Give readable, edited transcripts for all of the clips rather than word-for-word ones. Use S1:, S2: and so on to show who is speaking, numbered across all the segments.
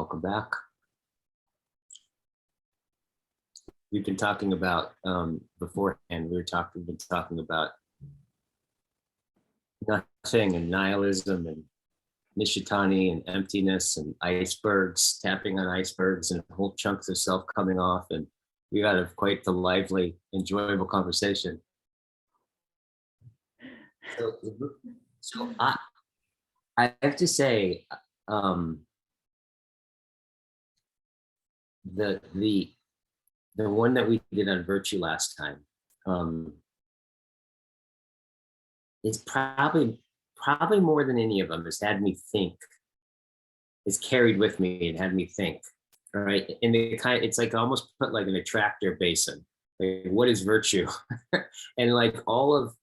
S1: welcome back. We've been talking about beforehand. We've been talking about nothing and nihilism and Nishitani and emptiness and icebergs, tapping on icebergs and whole chunks of self coming off, and we had a quite the lively, enjoyable conversation. So I have to say, the one that we did on virtue last time, it's probably more than any of them has had me think. It's carried with me and had me think, right? And it's like almost put like an attractor basin. Like, what is virtue? And like all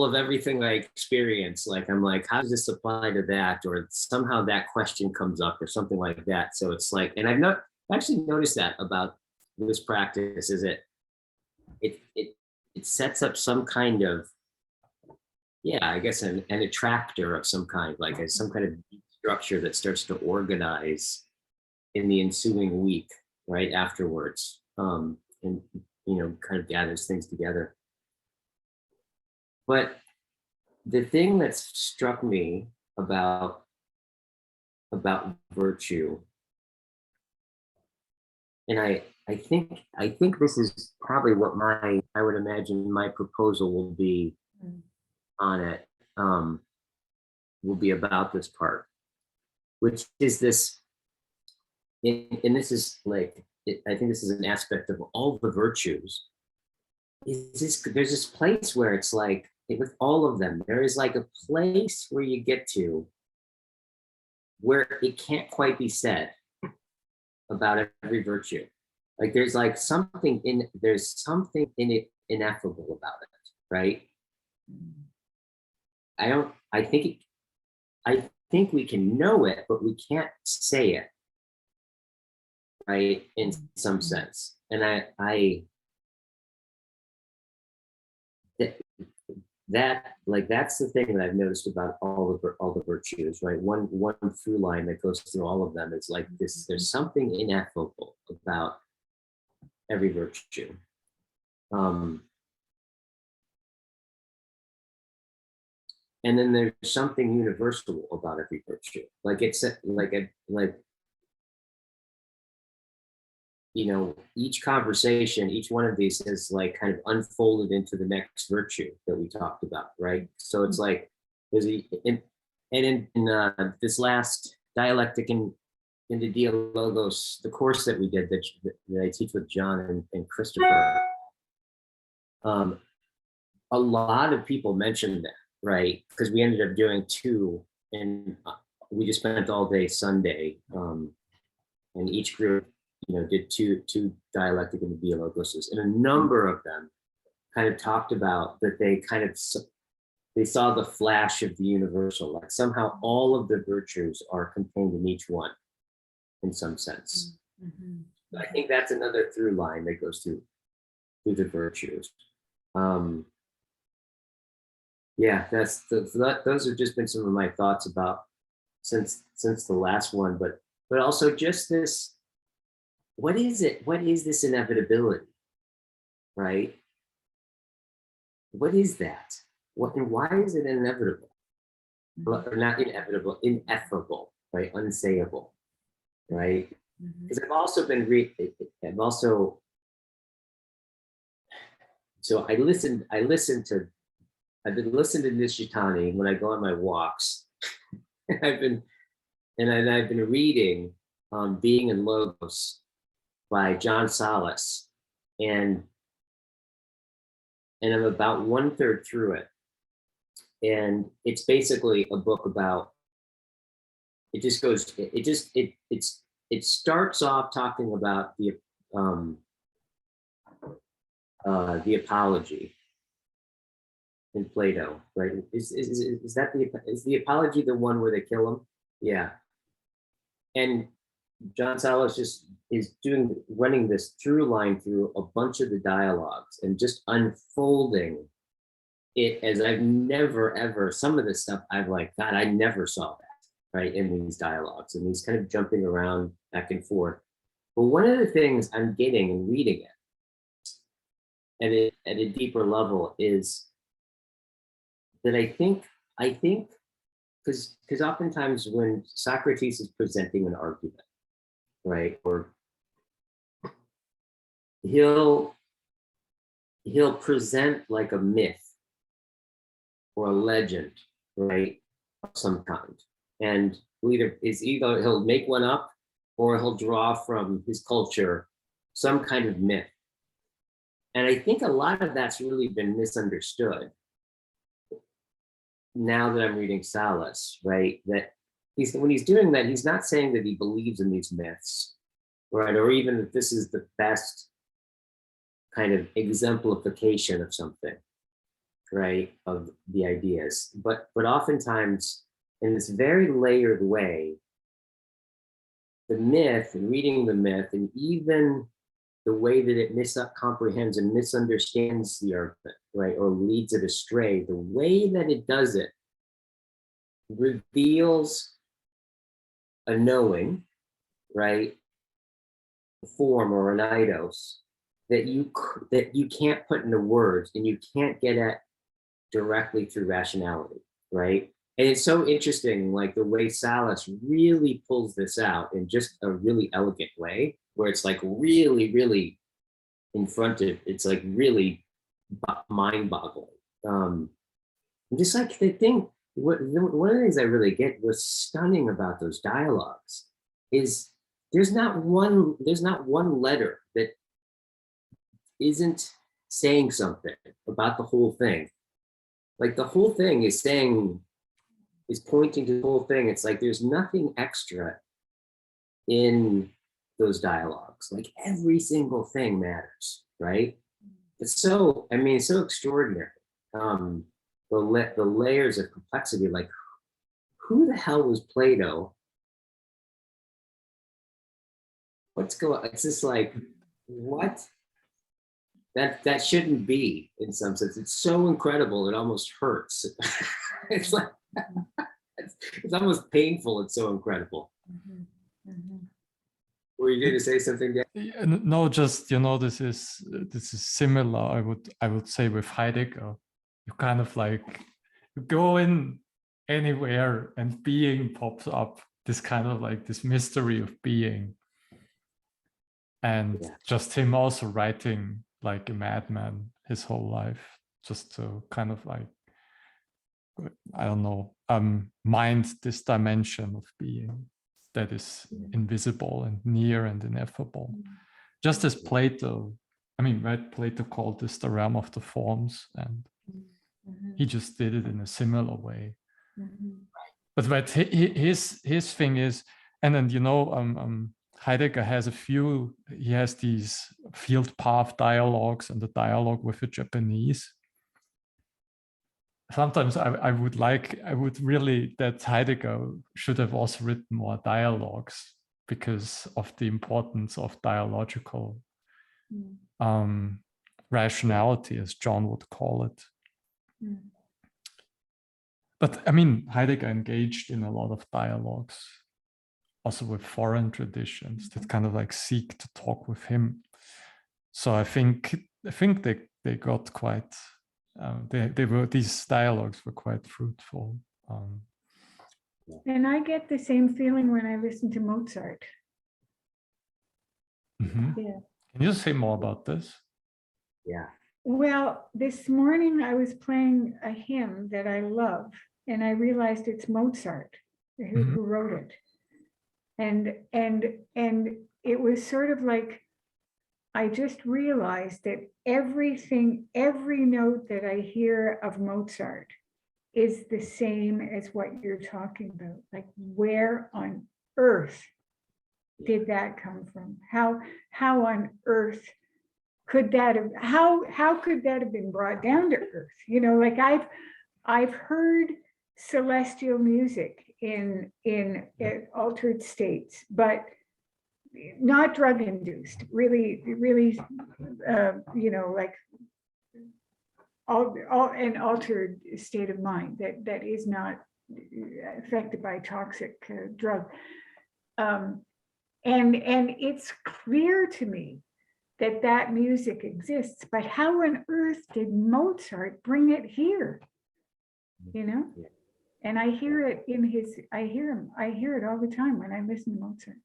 S1: of everything I experience, like I'm like, how does this apply to that? Or somehow that question comes up or something like that. So it's like, and I've not actually noticed that about this practice, is it sets up some kind of, yeah, I guess an attractor of some kind, like some kind of structure that starts to organize in the ensuing week, right afterwards, and kind of gathers things together. But the thing that's struck me about virtue, and I think this is probably what I would imagine my proposal will be on it, will be about this part, which is this, and this is like, I think this is an aspect of all the virtues, there's this place where it's like, with all of them, there is like a place where you get to where it can't quite be said about every virtue. Like there's something in it ineffable about it, right? I think we can know it, but we can't say it, right? In some sense. And that's the thing that I've noticed about all the virtues, right? One through line that goes through all of them is like this, there's something ineffable about every virtue. And then there's something universal about every virtue. Like it's each conversation, each one of these is like kind of unfolded into the next virtue that we talked about, right? So it's like in this last Dialectic-into-Dialogos, the course that we did that I teach with John and Christopher, a lot of people mentioned that, right? Because we ended up doing two, and we just spent all day Sunday, and each group did two Dialectic-into-Dialogos, and a number of them kind of talked about that they saw the flash of the universal, like somehow all of the virtues are contained in each one in some sense. Mm-hmm. I think that's another through line that goes through the virtues. Yeah, those have just been some of my thoughts about since the last one, but also just this. What is it? What is this inevitability, right? What is that? And why is it inevitable? Or not inevitable, ineffable, right? Unsayable, right? Because I've also been I've been listening to Nishitani when I go on my walks. I've been reading Being in Logos by John Salas, and I'm about 1/3 through it, and it's basically a book about. It starts off talking about the apology in Plato, right? Is the apology the one where they kill him? Yeah, and John Salas is running this through line through a bunch of the dialogues and just unfolding it as I've never ever, some of this stuff I've like, God, I never saw that, right, in these dialogues and these kind of jumping around back and forth. But one of the things I'm getting and reading it at a deeper level is that I think because oftentimes when Socrates is presenting an argument, right, or he'll present like a myth or a legend, right, of some kind, and either he'll make one up or he'll draw from his culture some kind of myth. And I think a lot of that's really been misunderstood now that I'm reading Sallust, right? That when he's doing that, he's not saying that he believes in these myths, right? Or even that this is the best kind of exemplification of something, right? Of the ideas. But oftentimes in this very layered way, the myth, and reading the myth, and even the way that it comprehends and misunderstands the argument, right, or leads it astray, the way that it does it reveals a knowing, right, a form or an eidos that you can't put into words and you can't get at directly through rationality, right? And it's so interesting, like the way Sallust really pulls this out in just a really elegant way, where it's like really, really in front of, it's like really mind-boggling. Just like the thing, one of the things I really get was stunning about those dialogues is there's not one letter that isn't saying something about the whole thing. Like the whole thing is pointing to the whole thing. It's like there's nothing extra in those dialogues. Like every single thing matters, right? It's so, I mean, it's so extraordinary. The layers of complexity, like who the hell was Plato? What's going on? It's just like, what? That shouldn't be, in some sense. It's so incredible, it almost hurts. It's like, it's almost painful, it's so incredible. Were you going to say something, Dan?
S2: No, just, this is similar, I would say, with Heidegger. You kind of like go in anywhere and being pops up, this kind of like this mystery of being. And just him also writing like a madman his whole life, just to kind of like, I don't know, mind this dimension of being that is invisible and near and ineffable. Just as Plato, right, Plato called this the realm of the forms, and he just did it in a similar way. But his thing is, and then Heidegger has he has these field path dialogues and the dialogue with the Japanese. Sometimes I would really, that Heidegger should have also written more dialogues because of the importance of dialogical rationality, as John would call it. But Heidegger engaged in a lot of dialogues, also with foreign traditions that kind of like seek to talk with him. So I think they got quite, these dialogues were quite fruitful.
S3: And I get the same feeling when I listen to Mozart.
S2: Yeah. Can you say more about this?
S1: Yeah.
S3: Well, this morning I was playing a hymn that I love, and I realized it's Mozart who wrote it. And it was sort of like, I just realized that every note that I hear of Mozart is the same as what you're talking about. Like, where on earth did that come from? How on earth could that have, how could that have been brought down to earth? Like I've heard celestial music in altered states, but not drug induced, really, like an altered state of mind that is not affected by toxic drug. And it's clear to me that that music exists, but how on earth did Mozart bring it here? You know?
S1: Yeah.
S3: And I hear it in his, I hear it all the time when I listen to Mozart.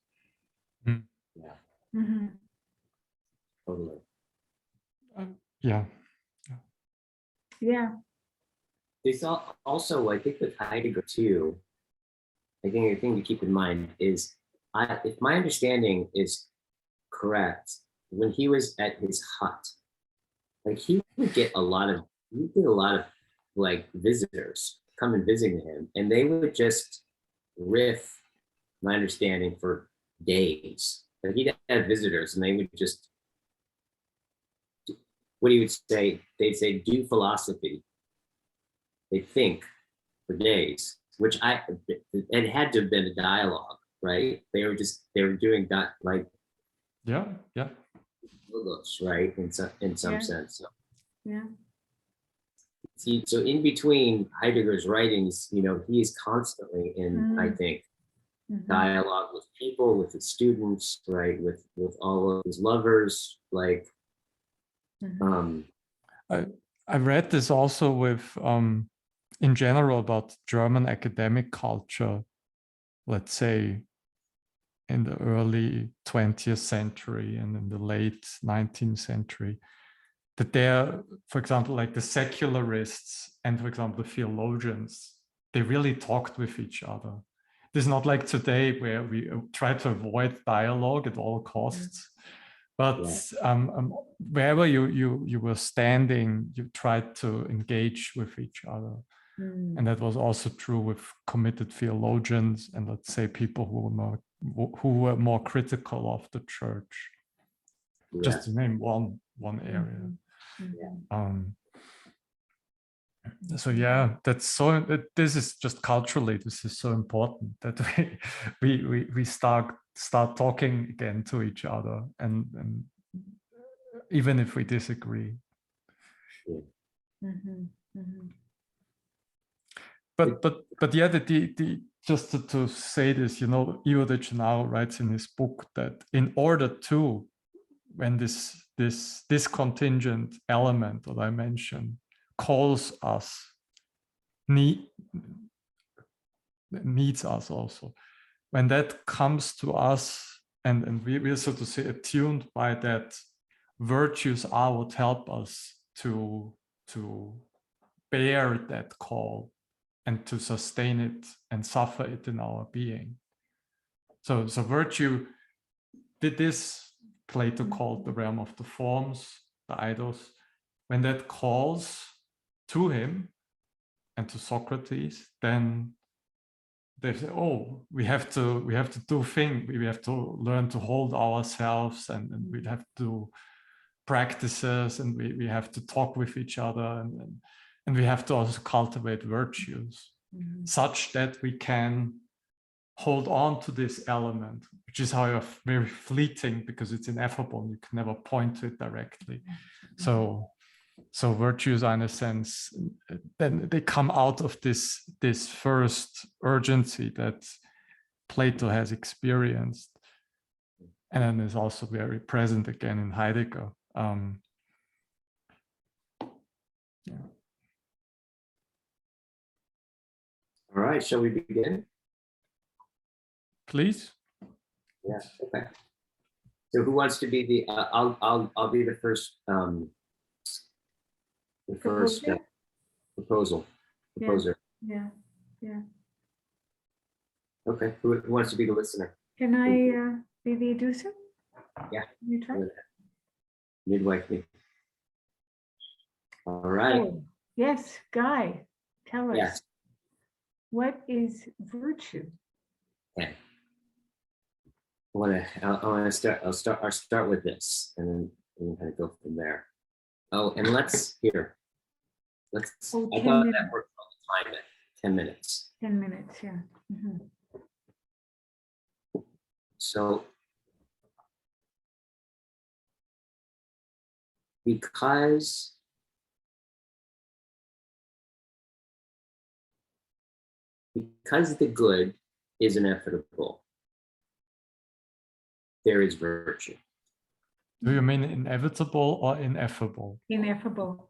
S1: Yeah,
S3: Mm-hmm.
S1: totally.
S2: Yeah.
S3: Yeah.
S1: There's also, I think with Heidegger too, I think the thing to keep in mind is, if my understanding is correct, when he was at his hut, like he would get a lot of like visitors come and visiting him, and they would just riff, my understanding, for days. Like he'd have visitors and they would just, what he would say, they'd say, do philosophy. They think for days, which it had to have been a dialogue, right? They were doing that, like,
S2: Yeah. Yeah.
S1: logos, right? In some
S3: Yeah.
S1: sense. So,
S3: Yeah.
S1: see, so in between Heidegger's writings, he is constantly in, I think,
S3: Mm-hmm.
S1: dialogue with people, with his students, right? With all of his lovers, like,
S3: Mm-hmm.
S2: I read this also with in general about German academic culture, let's say in the early 20th century and in the late 19th century, that they're, for example, like the secularists and, for example, the theologians, they really talked with each other. This is not like today where we try to avoid dialogue at all costs. But wherever you were standing, you tried to engage with each other.
S3: Mm.
S2: And that was also true with committed theologians and, let's say, people who were more critical of the church. Just to name one area.
S3: Mm-hmm.
S2: So yeah, this is just culturally, this is so important that we start talking again to each other, and even if we disagree.
S3: Mm-hmm. Mm-hmm.
S2: But yeah, just to say this, Ivo de Gennaro writes in his book that in order to, when this contingent element that I mentioned calls us, needs us also, when that comes to us, and we're, so to say, attuned by that, virtues are what help us to bear that call and to sustain it and suffer it in our being. So virtue did this, Plato called the realm of the forms, the idols. When that calls to him and to Socrates, then they say, oh, we have to do things. We have to learn to hold ourselves, and we have to do practices, and we have to talk with each other, and we have to also cultivate virtues such that we can hold on to this element, which is, however, very fleeting because it's ineffable. You can never point to it directly. So virtues are, in a sense, then they come out of this first urgency that Plato has experienced, and then is also very present again in Heidegger. Yeah.
S1: All right, shall we begin?
S2: Please.
S1: Yeah. Okay. So who wants to be the? I'll be the first. The first proposer.
S3: Yeah.
S1: Okay. Who wants to be the listener?
S3: Can I be the educer?
S1: Yeah.
S3: You try.
S1: Midwife me. All right.
S3: Oh, yes, Guy, tell us.
S1: Yes.
S3: What is virtue?
S1: Okay. I want to start. I'll start with this, and then we can kind of go from there. Oh, and let's. I
S3: 10
S1: thought
S3: minutes.
S1: that worked all the time at 10 minutes.
S3: 10 minutes, yeah. Mm-hmm.
S1: So, because because the good is inevitable, there is virtue.
S2: Do you mean inevitable or ineffable?
S3: Ineffable,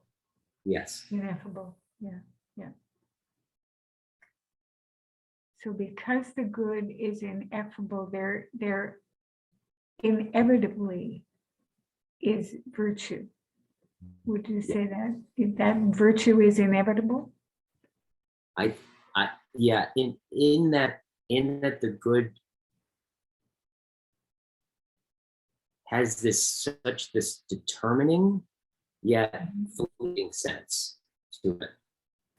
S1: Yes.
S3: ineffable, yeah, yeah. So because the good is ineffable, there inevitably is virtue. Would you say that virtue is inevitable?
S1: Yeah, in that the good has this determining yet fleeting sense to it.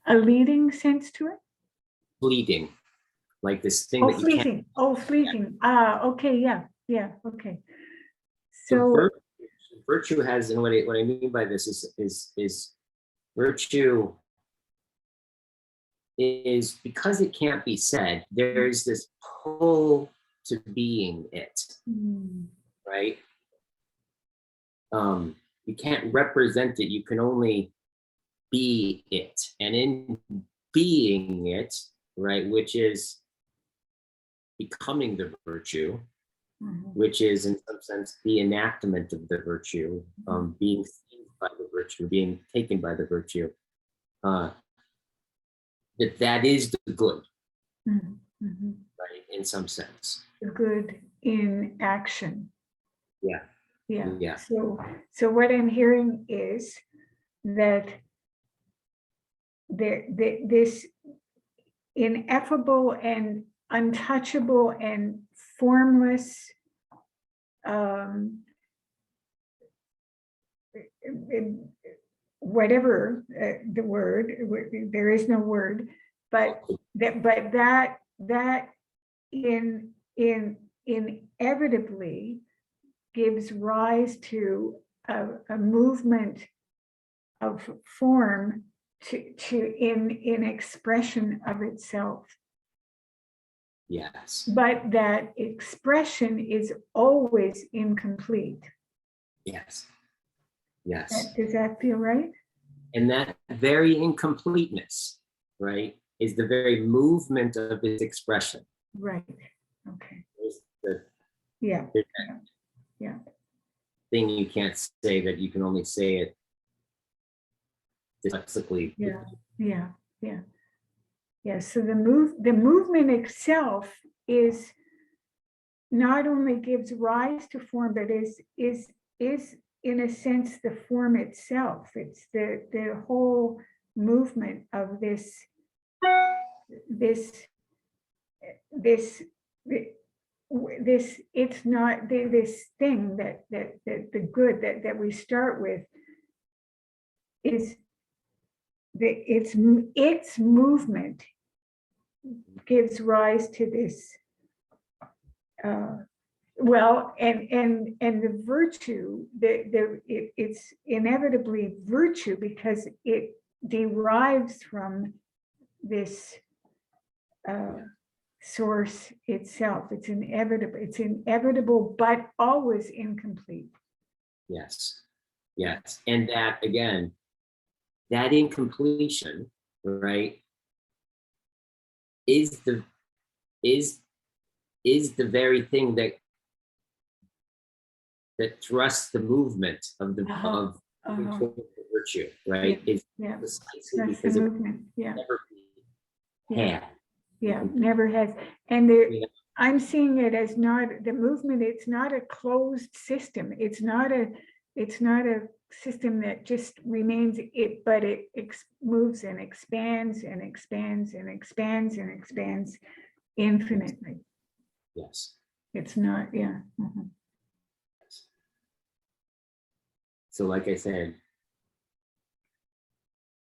S3: A leading sense to it?
S1: Fleeting, like this thing
S3: Oh,
S1: that you can't.
S3: fleeting. Oh, fleeting. Okay, yeah, yeah, okay.
S1: So
S3: So
S1: virtue has, and what I mean by this is virtue is, because it can't be said, there's this pull to being it, right? You can't represent it, you can only be it. And in being it, right, which is becoming the virtue, which is in some sense the enactment of the virtue, being seen by the virtue, being taken by the virtue, that is the good, right, in some sense.
S3: the good in action.
S1: Yeah.
S3: Yeah.
S1: Yeah.
S3: So what I'm hearing is that this ineffable and untouchable and formless whatever the word, there is no word, but that inevitably gives rise to a movement of form in expression of itself.
S1: Yes.
S3: But that expression is always incomplete.
S1: Yes. Yes.
S3: Does that feel right?
S1: And that very incompleteness, right, is the very movement of its expression.
S3: Right. Okay.
S1: The,
S3: yeah.
S1: Yeah. Thing you can't say, that you can only say it dyslexically.
S3: Yeah. So the movement itself is not only gives rise to form, but is in a sense the form itself. It's the whole movement of this it's not this thing that the good that we start with is its movement gives rise to this well, and the virtue, it's inevitably virtue because it derives from this source itself. It's inevitable, but always incomplete.
S1: Yes. Yes. And that, again, that incompletion, right, is the very thing that thrusts the movement of the virtue, right? It's precisely because it never had.
S3: Never has. And I'm seeing it as not the movement. It's not a closed system. It's not a system that just remains it, but it moves and expands and expands and expands and expands infinitely.
S1: Yes.
S3: It's not,
S1: So like I said,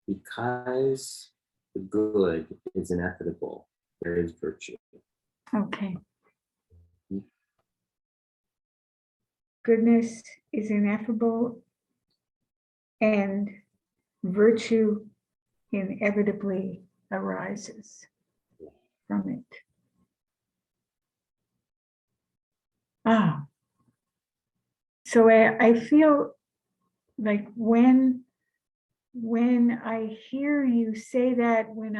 S1: because the good is inevitable, there is virtue.
S3: Okay. Goodness is ineffable and virtue inevitably arises from it. So I feel like when I hear you say that, when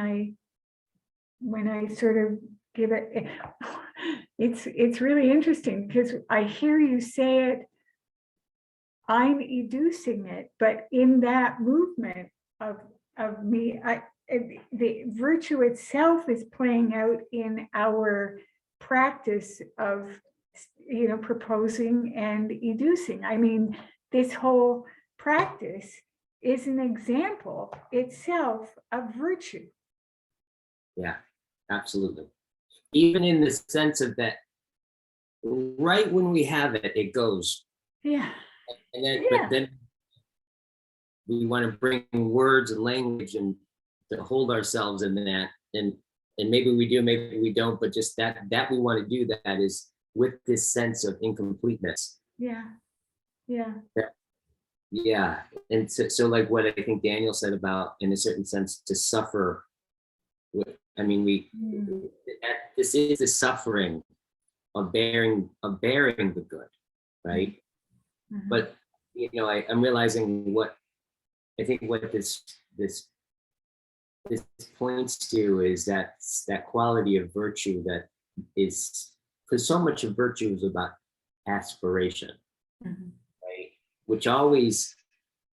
S3: when I sort of give it, it's really interesting because I hear you say it, I'm educing it, but in that movement of me, the virtue itself is playing out in our practice of, you know, proposing and educing. I mean, this whole practice is an example itself of virtue.
S1: Yeah, absolutely. Even in the sense of that, right when we have it, it goes.
S3: Yeah.
S1: And then,
S3: Yeah.
S1: but then we want to bring words and language and to hold ourselves in that. And maybe we do, maybe we don't, but just that we want to do that is with this sense of incompleteness.
S3: Yeah. Yeah.
S1: Yeah. And so like what I think Daniel said about, in a certain sense, to suffer. I mean, this is the suffering of bearing the good, right?
S3: Mhm.
S1: But you know, I'm realizing what I think what this points to is that quality of virtue that is, because so much of virtue is about aspiration,
S3: Mhm.
S1: right? Which always,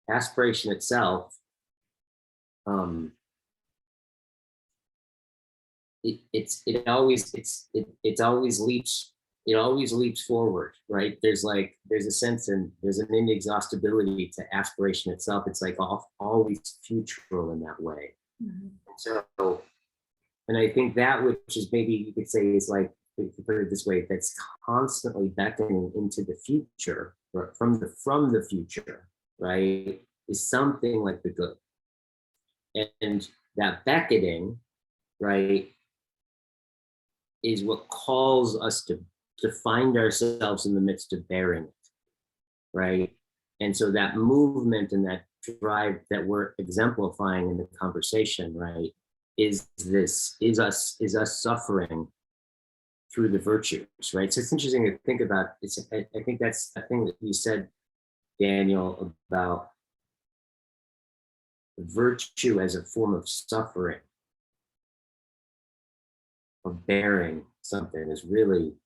S1: aspiration itself, it always leaps forward, right? There's a sense, and there's an inexhaustibility to aspiration itself. It's like always futural in that way.
S3: Mhm.
S1: So, and I think that, which is maybe you could say is like, if you put it this way, that's constantly beckoning into the future, or from the future, right, is something like the good. And that beckoning, right, is what calls us to find ourselves in the midst of bearing it, right? And so that movement and that drive that we're exemplifying in the conversation, right, is us suffering through the virtues, right? So it's interesting to think about. I think that's a thing that you said, Daniel, about virtue as a form of suffering, of bearing something, is really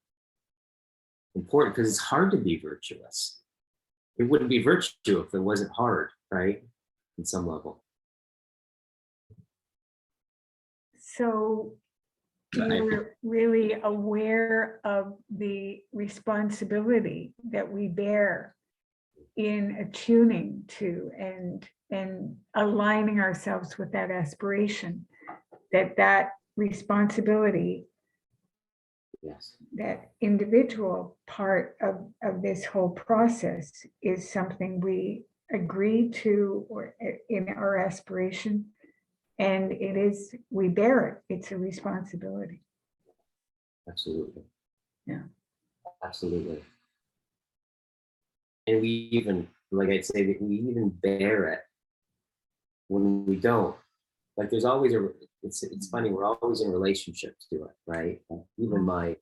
S1: important, because it's hard to be virtuous. It wouldn't be virtue if it wasn't hard, right? In some level.
S3: So you're really aware of the responsibility that we bear in attuning to and aligning ourselves with that aspiration, that responsibility,
S1: Yes.
S3: that individual part of this whole process is something we agree to, or in our aspiration, and we bear it. It's a responsibility.
S1: Absolutely.
S3: Yeah.
S1: Absolutely. And we even, like I'd say, that we even bear it when we don't. Like there's always it's funny, we're always in relationships to it, right? Even my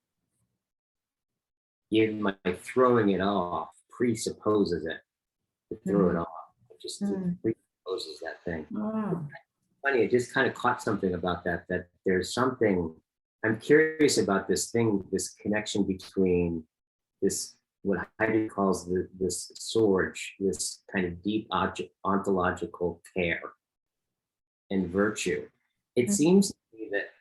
S1: throwing it off presupposes it. To throw it off, it just presupposes that thing.
S3: Oh.
S1: Funny, I just kind of caught something about that there's something, I'm curious about this connection between this, what Heidegger calls this sword, this kind of deep ontological care and virtue. It seems to me that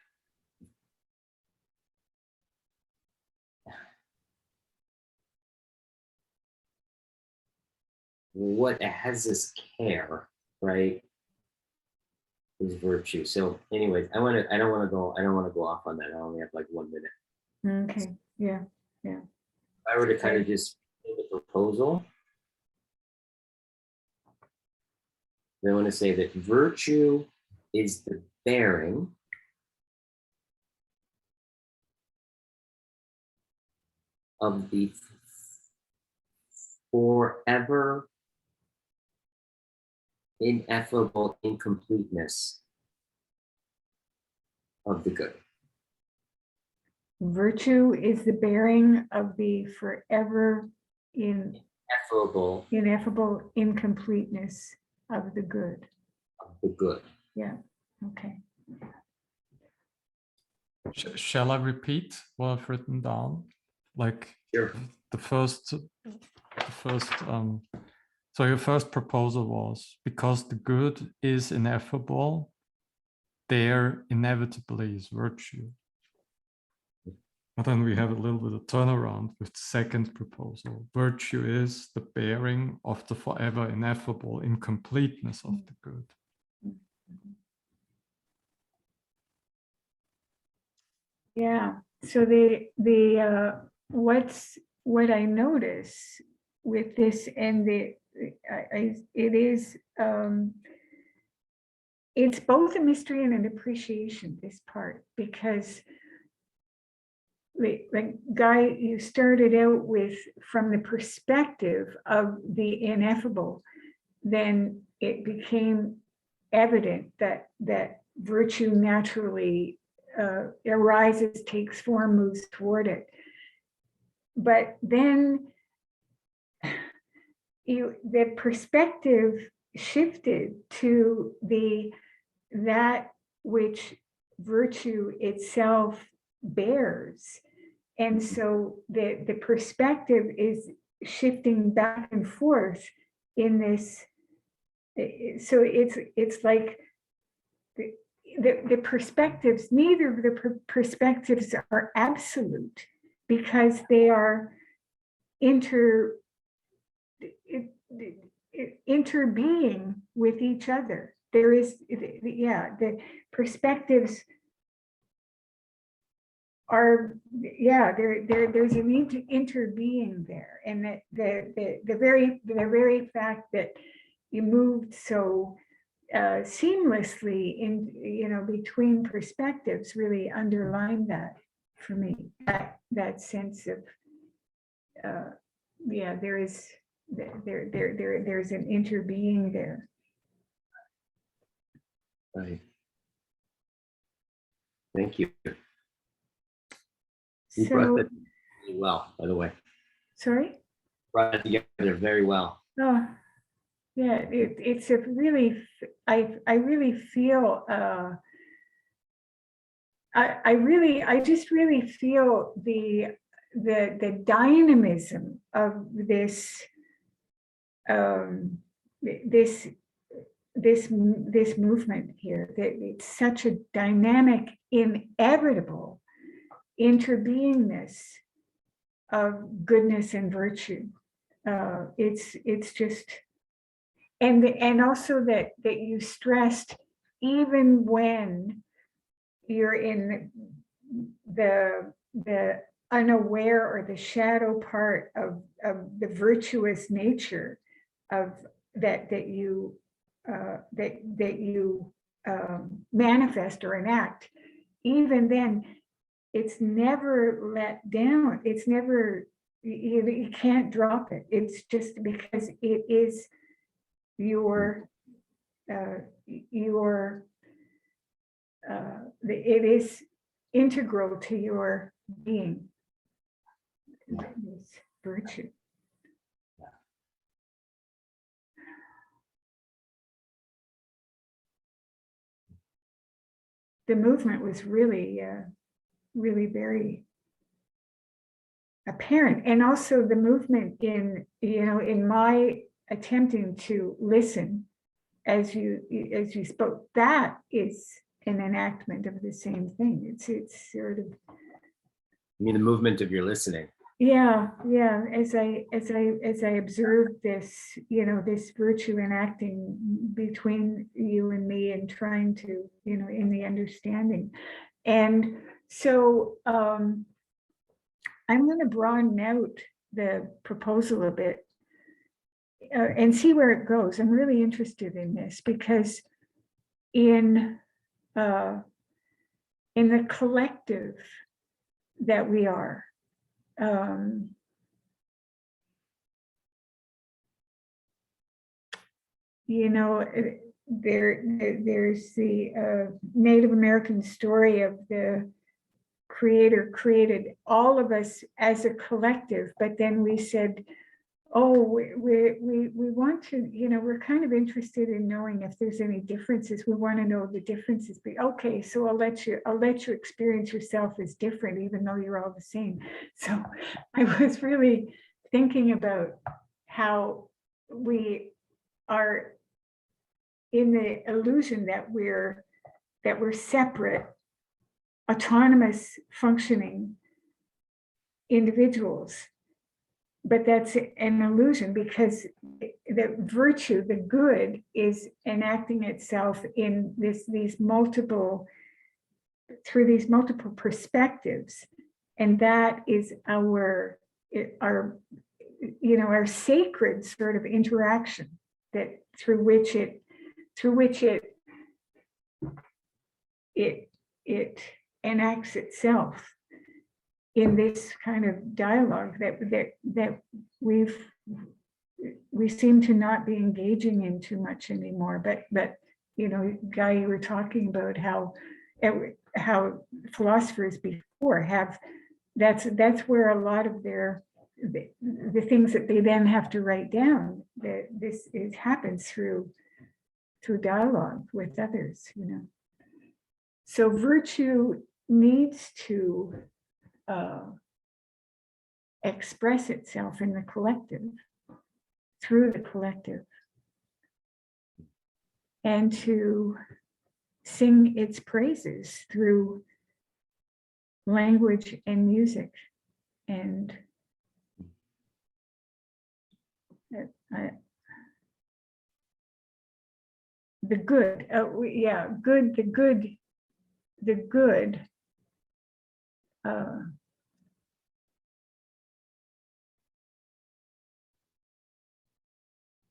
S1: what has this care, right, is virtue. So anyways, I don't want to go off on that. I only have like 1 minute.
S3: Okay. Yeah.
S1: If I were to kind of just make a proposal, then I want to say that virtue is the bearing of the forever ineffable incompleteness of the good.
S3: Virtue is the bearing of the forever
S1: Ineffable
S3: ineffable incompleteness of the good.
S1: of the good.
S3: Yeah. Okay.
S2: Shall I repeat what I've written down? Like
S1: Sure.
S2: the first, so your first proposal was, because the good is ineffable, there inevitably is virtue. And then we have a little bit of turnaround with the second proposal. Virtue is the bearing of the forever ineffable incompleteness of the good.
S3: Yeah. So what I notice with this, and it's both a mystery and an appreciation, this part, because like Guy, you started out with from the perspective of the ineffable, then it became evident that virtue naturally arises, takes form, moves toward it. But then the perspective shifted to that which virtue itself bears. And so the perspective is shifting back and forth in this. So it's like the perspectives, neither of the perspectives are absolute, because they are interbeing with each other. There is, the perspectives are, there's an interbeing there, and that the very fact that you moved so seamlessly in between perspectives really underlined that for me, that sense of there's an interbeing there.
S1: Right. Thank you. You brought that really well, by the way.
S3: Sorry?
S1: Brought it together very well.
S3: Oh, yeah, it's a really, I really feel, I just really feel the dynamism of this, this movement here, that it's such a dynamic, inevitable interbeingness of goodness and virtue. It's just, and also that you stressed, even when you're in the unaware or the shadow part of the virtuous nature of that you manifest or enact, even then it's never let down. It's never, you can't drop it. It's just because it is it is integral to your being, this virtue. The movement was really, really very apparent, and also the movement in my attempting to listen as you spoke. That is an enactment of the same thing. It's sort of.
S1: You mean the movement of your listening?
S3: Yeah. As I observed this, this virtue enacting between you and me, and trying to, in the understanding. And so I'm going to broaden out the proposal a bit and see where it goes. I'm really interested in this, because in the collective that we are, there's the Native American story of the Creator created all of us as a collective, but then we said, Oh, we want to, we're kind of interested in knowing if there's any differences. We want to know the differences. Okay, so I'll let you experience yourself as different, even though you're all the same. So I was really thinking about how we are in the illusion that we're separate, autonomous functioning individuals. But that's an illusion, because the virtue, the good, is enacting itself in these multiple perspectives. And that is our sacred sort of interaction, that through which it enacts itself in this kind of dialogue that we seem to not be engaging in too much anymore. But Guy, you were talking about how philosophers before have, that's where a lot of the things that they then have to write down, that this happens through dialogue with others. So virtue needs to express itself in the collective, through the collective, and to sing its praises through language and music. And the good, the good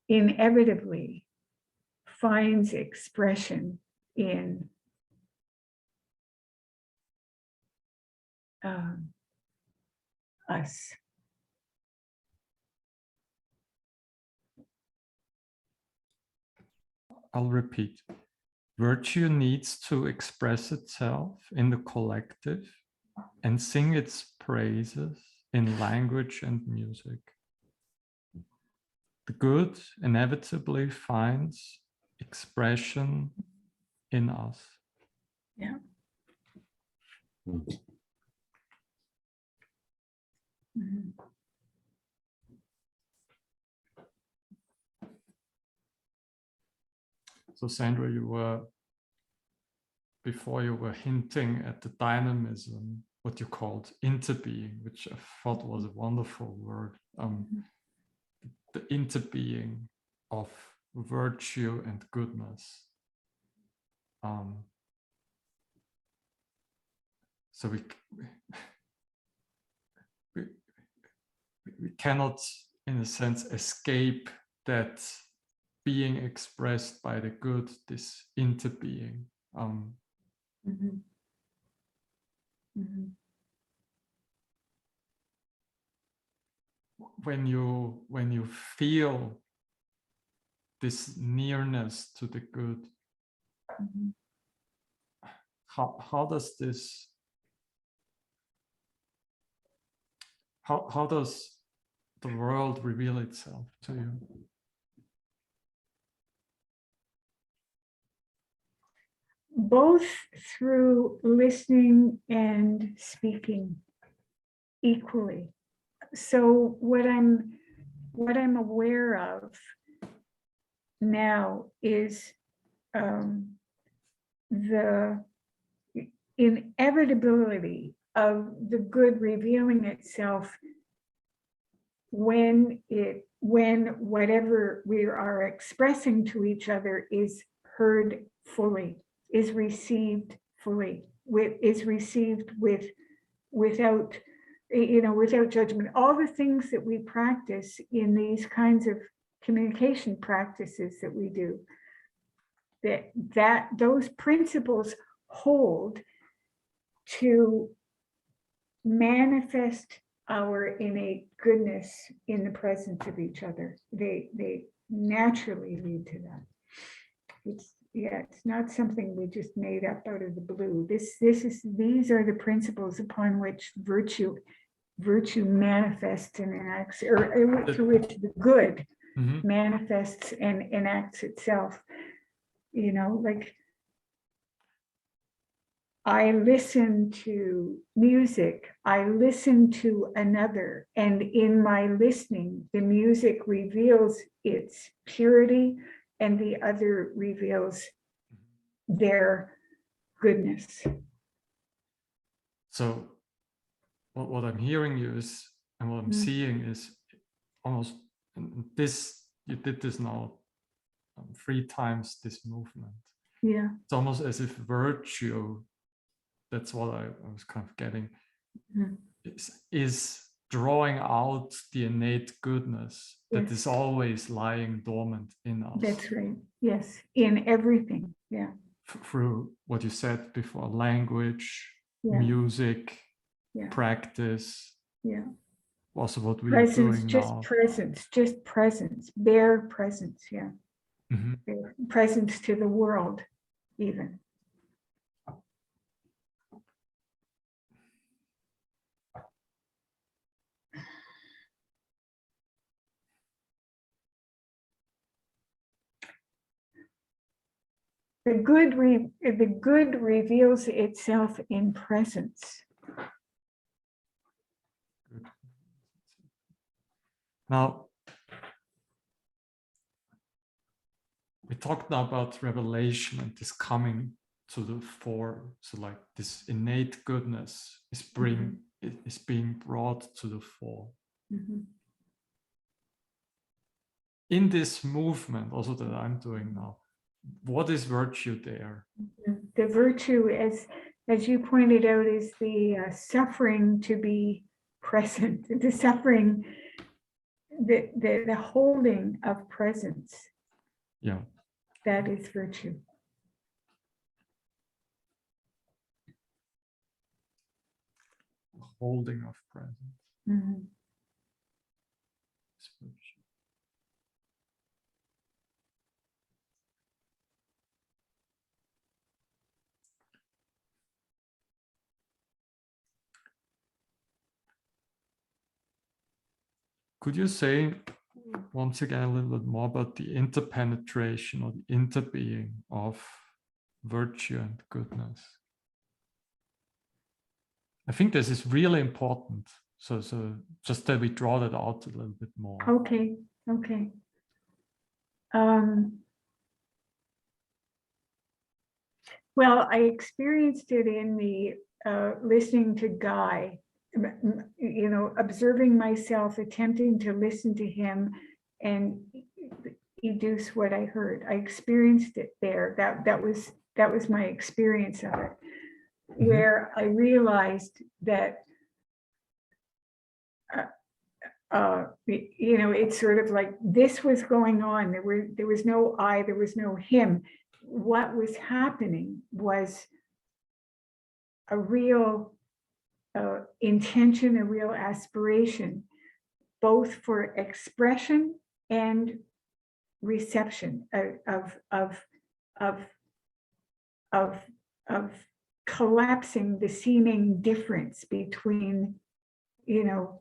S3: inevitably finds expression in us.
S2: I'll repeat. Virtue needs to express itself in the collective and sing its praises in language and music. The good inevitably finds expression in us.
S3: Yeah. Mm-hmm.
S2: So Sandra, before you were hinting at the dynamism, what you called interbeing, which I thought was a wonderful word. The interbeing of virtue and goodness. So we cannot, in a sense, escape that being expressed by the good, this interbeing.
S3: Mm-hmm. Mm-hmm.
S2: When you feel this nearness to the good,
S3: Mm-hmm.
S2: how does this, how does the world reveal itself to you?
S3: Both through listening and speaking equally. So what I'm aware of now is the inevitability of the good revealing itself when whatever we are expressing to each other is heard fully, is received fully, without judgment. All the things that we practice in these kinds of communication practices that we do, that those principles hold to manifest our innate goodness in the presence of each other. They naturally lead to that. It's not something we just made up out of the blue. These are the principles upon which virtue virtue manifests and enacts, or through which the good manifests and enacts itself. You know, like I listen to music, I listen to another, and in my listening, the music reveals its purity and the other reveals their goodness.
S2: So what I'm hearing you is, and what I'm seeing is almost this, you did this now 3 times, this movement.
S3: Yeah.
S2: It's almost as if virtue, that's what I was kind of getting, is drawing out the innate goodness that is always lying dormant in us.
S3: That's right. Yes, in everything. Yeah.
S2: Through what you said before, language, music, practice.
S3: Yeah.
S2: Also what we
S3: Presence,
S2: are doing
S3: just
S2: now.
S3: just presence, bare presence. Yeah. Bare presence to the world, even. The good reveals itself in presence.
S2: Good. Now, we talked now about revelation and this coming to the fore. So like this innate goodness is being brought to the fore. In this movement also that I'm doing now, what is virtue there?
S3: The virtue, as you pointed out, is the suffering to be present, the suffering, the holding of presence.
S2: Yeah.
S3: That is virtue.
S2: Holding of presence. It's virtue. Could you say once again a little bit more about the interpenetration or the interbeing of virtue and goodness? I think this is really important. So just that we draw that out a little bit more.
S3: Okay. Well, I experienced it in the listening to Guy, you know, observing myself, attempting to listen to him and deduce what I heard. I experienced it there. That was my experience of it, where I realized that you know, it's sort of like this was going on. There was no I, there was no him. What was happening was a real intention, a real aspiration, both for expression and reception of collapsing the seeming difference between, you know,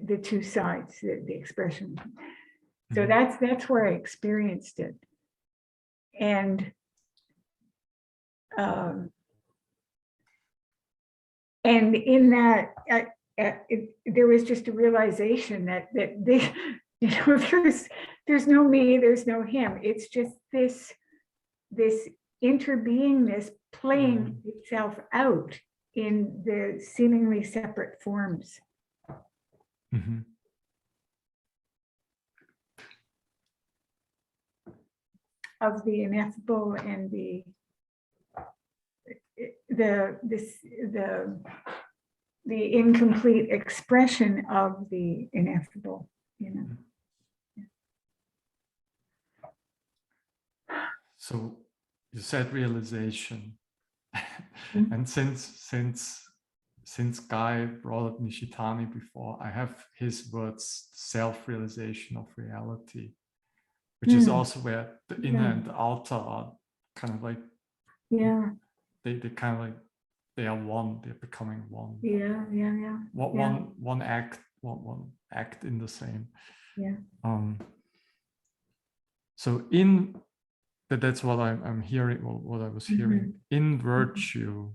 S3: the two sides, the expression. So that's where I experienced it. And in that, there was just a realization that they, you know, there's no me, there's no him. It's just this interbeingness playing itself out in the seemingly separate forms. Of the ineffable and the incomplete expression of the ineffable, you know.
S2: So you said realization, and since Guy brought up Nishitani before, I have his words, self-realization of reality, which is also where the inner and the outer are kind of like, they kind of like they are one, they're becoming one.
S3: Yeah.
S2: One act in the same.
S3: Yeah.
S2: So that's what I'm hearing, or what I was hearing. In virtue,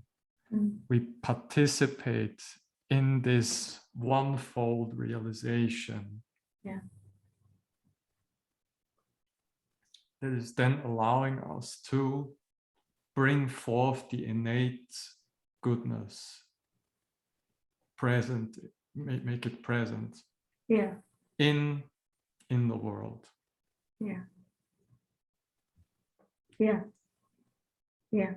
S2: we participate in this one-fold realization.
S3: Yeah.
S2: That is then allowing us to bring forth the innate goodness, present, make it present.
S3: Yeah.
S2: In the world.
S3: Yeah. Yeah. Yeah.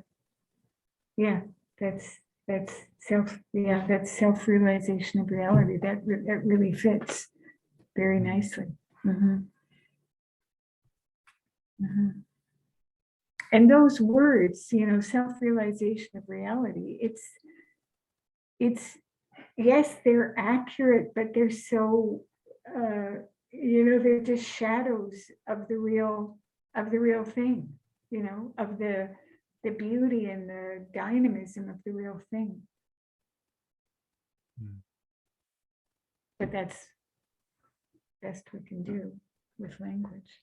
S3: Yeah. That's self-realization of reality. That really fits very nicely. And those words, self-realization of reality, it's yes, they're accurate, but they're so they're just shadows of the real thing, of the beauty and the dynamism of the real thing. But that's best we can do with language.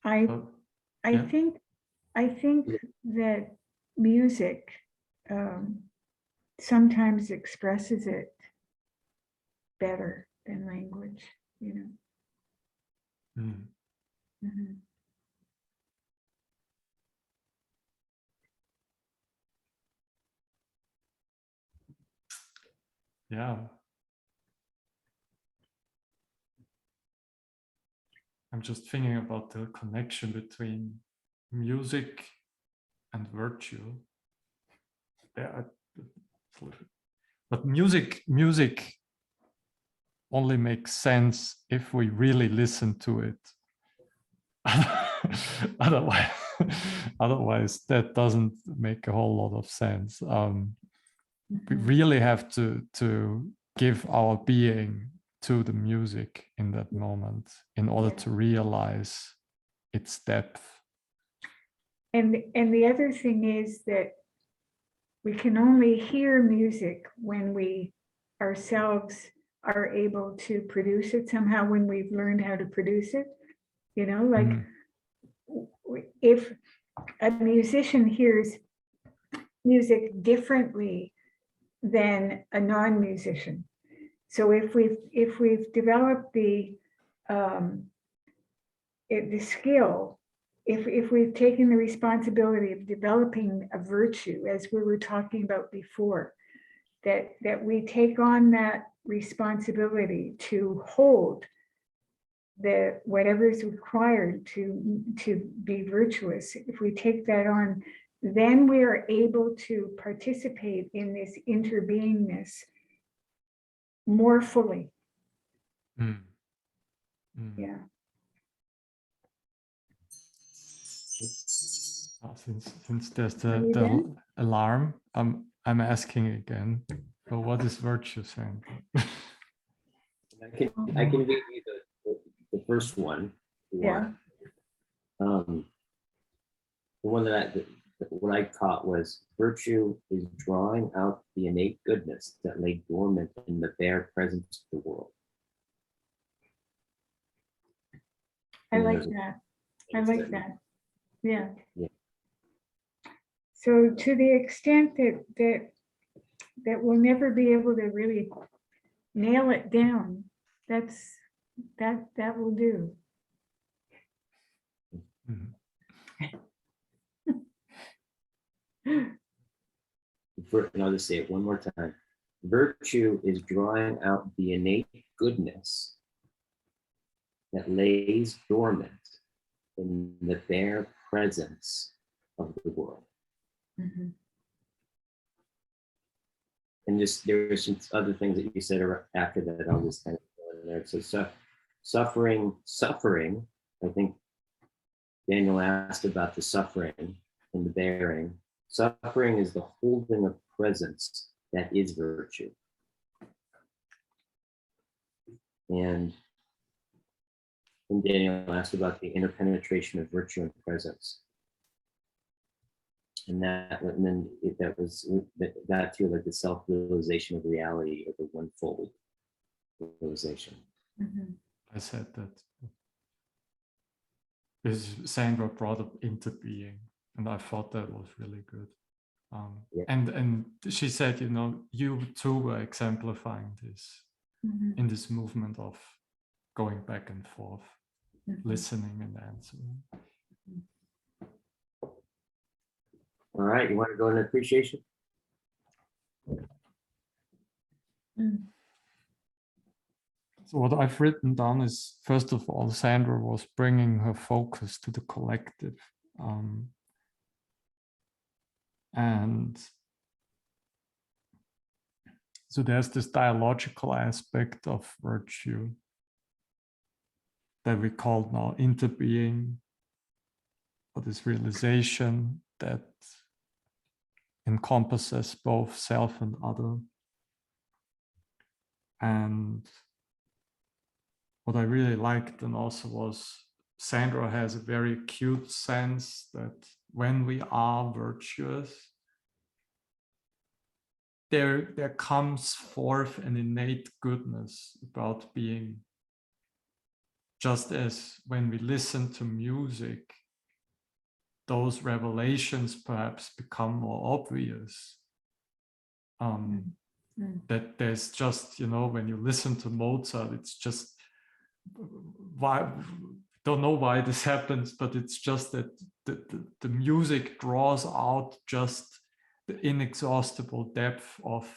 S3: I think that music sometimes expresses it better than language,
S2: Yeah. I'm just thinking about the connection between music and virtue. Yeah, but music only makes sense if we really listen to it. Otherwise, that doesn't make a whole lot of sense. We really have to give our being to the music in that moment in order to realize its depth.
S3: And the other thing is that we can only hear music when we ourselves are able to produce it somehow, when we've learned how to produce it. If a musician hears music differently than a non-musician, so if we've developed the skill, if we've taken the responsibility of developing a virtue, as we were talking about before, that we take on that responsibility to hold whatever is required to be virtuous, if we take that on, then we are able to participate in this interbeingness more fully. Yeah.
S2: Since there's the alarm, I'm asking again. So what is virtue, Sandra?
S1: I can give you the first one.
S3: Yeah.
S1: The one what I caught was virtue is drawing out the innate goodness that lay dormant in the bare presence of the world.
S3: I like that. Yeah. So to the extent that we'll never be able to really nail it down, that will do.
S1: I'll just say it one more time. Virtue is drawing out the innate goodness that lays dormant in the bare presence of the world. And just there were some other things that you said after that. I'll just kind of go in there. So suffering. I think Daniel asked about the suffering and the bearing. Suffering is the holding of presence that is virtue. And Daniel asked about the interpenetration of virtue and presence. And that to like the self-realization of reality of the one-fold realization.
S3: Mhm.
S2: I said that. Because Sandra brought it into being, and I thought that was really good.
S1: Yeah.
S2: And she said, you know, you too were exemplifying this
S3: Mhm.
S2: in this movement of going back and forth,
S3: Mhm.
S2: listening and answering.
S1: All right, you want to go into appreciation?
S3: Mm.
S2: So what I've written down is, first of all, Sandra was bringing her focus to the collective. And so there's this dialogical aspect of virtue that we call now interbeing, or this realization that encompasses both self and other. And what I really liked and also was Sandra has a very acute sense that when we are virtuous, there comes forth an innate goodness about being. Just as when we listen to music, those revelations perhaps become more obvious. That there's just, you know, when you listen to Mozart, it's just, why, don't know why this happens, but it's just that the music draws out just the inexhaustible depth of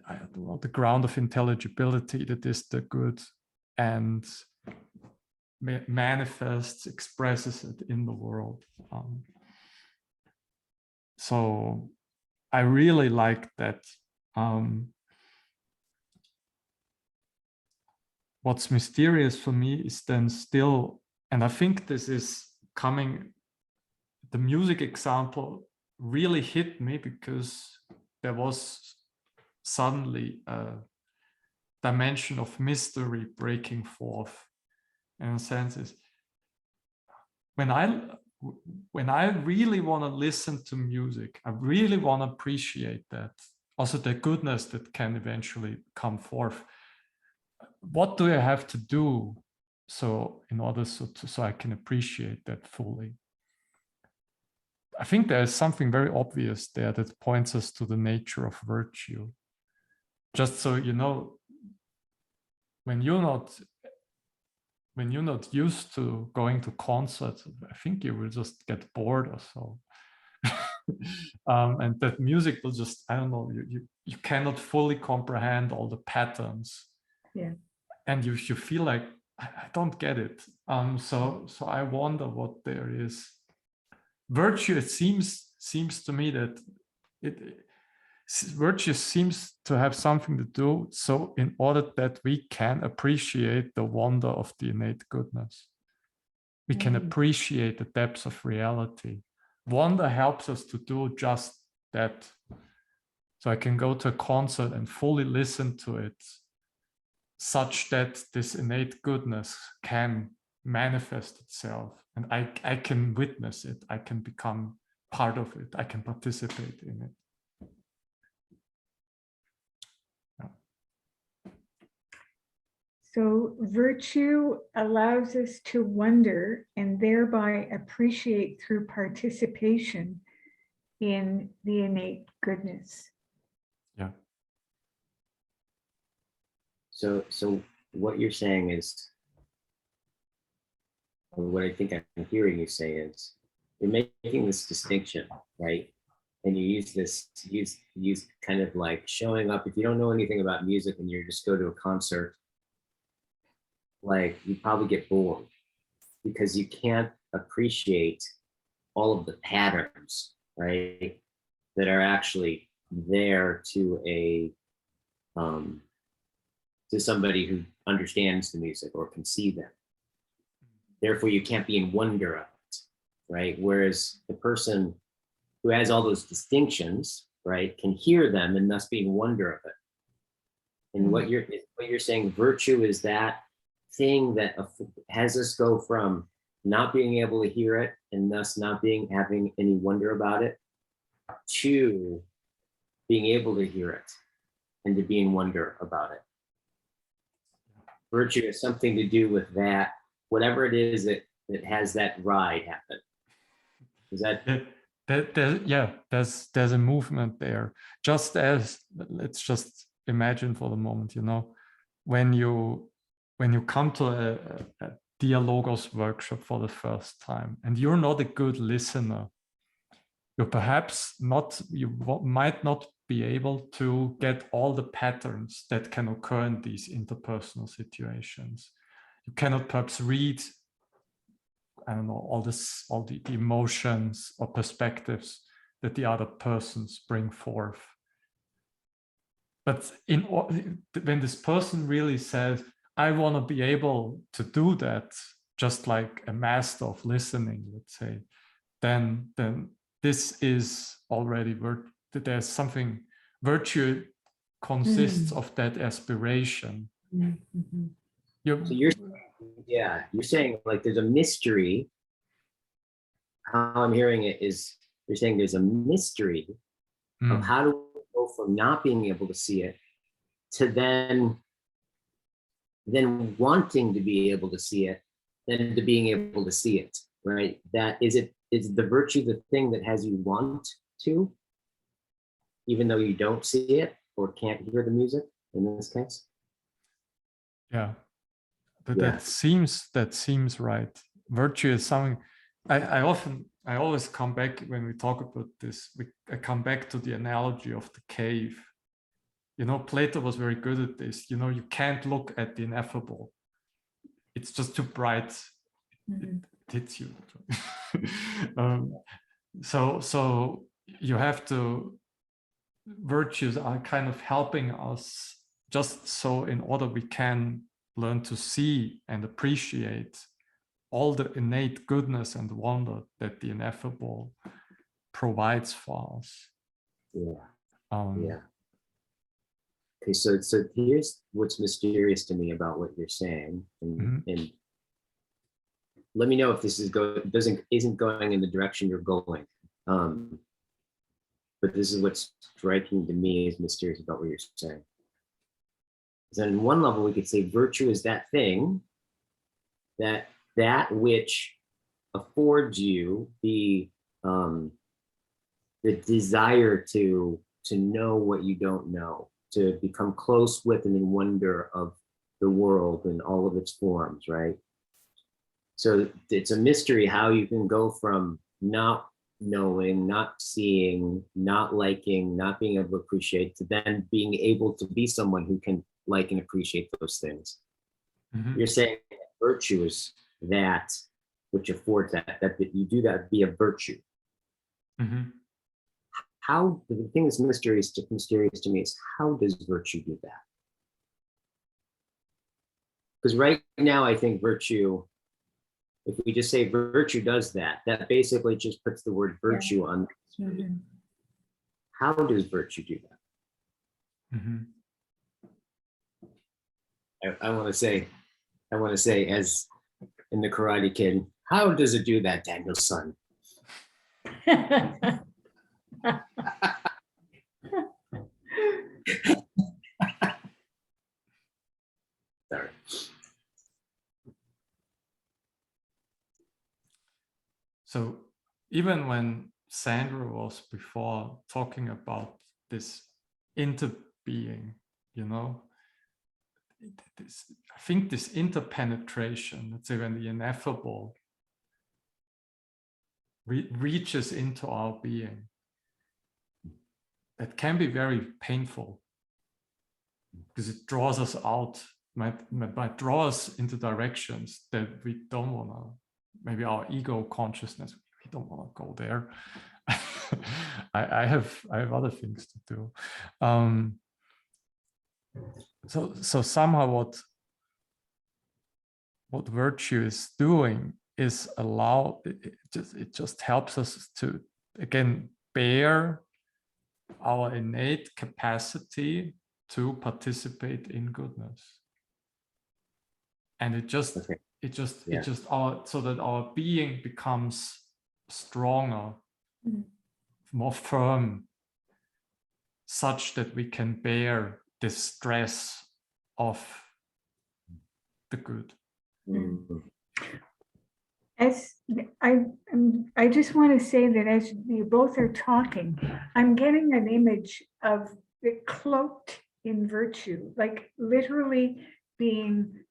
S2: I don't know, the ground of intelligibility that is the good, and manifests, expresses it in the world. So I really like that. What's mysterious for me is then still, and I think this is coming, the music example really hit me because there was suddenly a dimension of mystery breaking forth. In a sense, is when I really want to listen to music, I really want to appreciate that, also the goodness that can eventually come forth. What do I have to do so in order so I can appreciate that fully? I think there is something very obvious there that points us to the nature of virtue. Just so you know, when you're not used to going to concerts, I think you will just get bored or so. And that music will just, I don't know, you cannot fully comprehend all the patterns.
S3: Yeah.
S2: And you feel like, I don't get it. So I wonder what there is. Virtue, it seems to me that virtue seems to have something to do, so in order that we can appreciate the wonder of the innate goodness, we can appreciate the depths of reality. Wonder helps us to do just that. So I can go to a concert and fully listen to it, such that this innate goodness can manifest itself, and I can witness it, I can become part of it, I can participate in it.
S3: So virtue allows us to wonder and thereby appreciate through participation in the innate goodness.
S2: Yeah.
S1: So what you're saying is, or what I think I'm hearing you say is, you're making this distinction, right? And you use kind of like showing up. If you don't know anything about music and you just go to a concert, like you probably get bored because you can't appreciate all of the patterns, right, that are actually there to somebody who understands the music or can see them. Therefore, you can't be in wonder of it, right? Whereas the person who has all those distinctions, right, can hear them and thus be in wonder of it. And what you're saying, virtue is that thing that has us go from not being able to hear it and thus not having any wonder about it to being able to hear it and to be in wonder about it. Virtue has something to do with that, whatever it is that has that ride happen. Is that?
S2: There's a movement there. Just as, let's just imagine for the moment, when you come to a Dialogos workshop for the first time and you're not a good listener, you might not be able to get all the patterns that can occur in these interpersonal situations. You cannot perhaps read, I don't know, all the emotions or perspectives that the other persons bring forth. But when this person really says, I want to be able to do that, just like a master of listening, let's say, then this is already there's something. Virtue consists of that aspiration.
S3: Mm-hmm.
S1: So you're saying like there's a mystery. How I'm hearing it is you're saying there's a mystery of how do we go from not being able to see it to then wanting to be able to see it, then to being able to see it, right? Is the virtue the thing that has you want to, even though you don't see it or can't hear the music in this case?
S2: Yeah, that seems right. Virtue is something I always come back when we talk about this. I come back to the analogy of the cave. Plato was very good at this. You can't look at the ineffable. It's just too bright. It hits you. So you have to. Virtues are kind of helping us just so in order we can learn to see and appreciate all the innate goodness and wonder that the ineffable provides for us.
S1: Okay, so here's what's mysterious to me about what you're saying, and let me know if this isn't going in the direction you're going. But this is what's striking to me is mysterious about what you're saying. So on one level, we could say virtue is that thing that which affords you the desire to know what you don't know, to become close with and in wonder of the world and all of its forms, right? So it's a mystery how you can go from not knowing, not seeing, not liking, not being able to appreciate, to then being able to be someone who can like and appreciate those things. You're saying that virtue is that which affords that you do that via virtue. How, the thing that's mysterious to me is how does virtue do that? Because right now I think virtue, if we just say virtue does that, that basically just puts the word virtue on. How does virtue do that? I want to say, as in the Karate Kid, how does it do that, Daniel's son? Sorry.
S2: So even when Sandra was before talking about this interbeing, I think this interpenetration, let's say when the ineffable reaches into our being, that can be very painful because it draws us out, might draw us into directions that we don't want to. Maybe our ego consciousness, we don't want to go there. I have other things to do. So somehow what virtue is doing is it just helps us to again bear our innate capacity to participate in goodness. And it just so that our being becomes stronger, more firm, such that we can bear the stress of the good.
S3: As I just want to say that as you both are talking, I'm getting an image of the cloaked in virtue, like literally being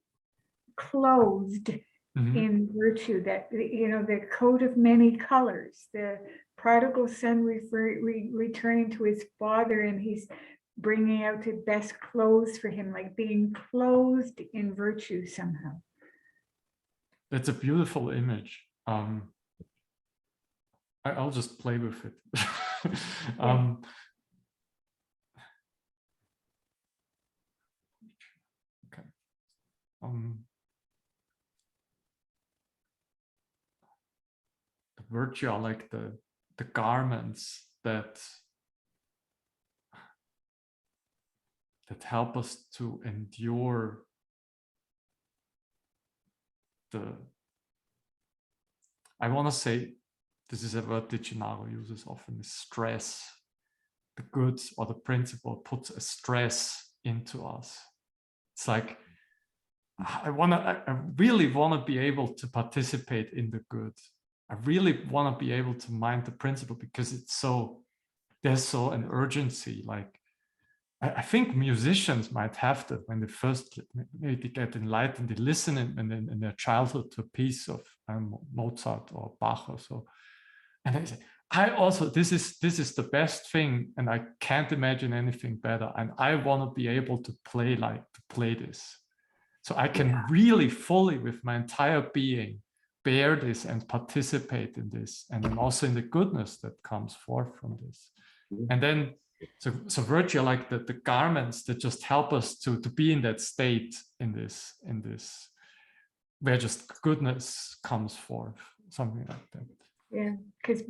S3: clothed in virtue, that, the coat of many colors, the prodigal son returning to his father, and he's bringing out the best clothes for him, like being clothed in virtue somehow.
S2: That's a beautiful image. I'll just play with it. Okay. The virtue are like the garments that help us to endure I want to say, this is a word that Gennaro uses often, is stress. The good or the principle puts a stress into us. It's like, I really want to be able to participate in the good. I really want to be able to mind the principle, because there's so an urgency. Like, I think musicians might have that when they first maybe get enlightened, they listen in their childhood to a piece of Mozart or Bach or so, and they say, this is the best thing, and I can't imagine anything better, and I want to be able to play this, so I can really fully, with my entire being, bear this and participate in this, and then also in the goodness that comes forth from this, and then. So virtue, like the garments that just help us to be in that state, in this where just goodness comes forth, something like that.
S3: Yeah, because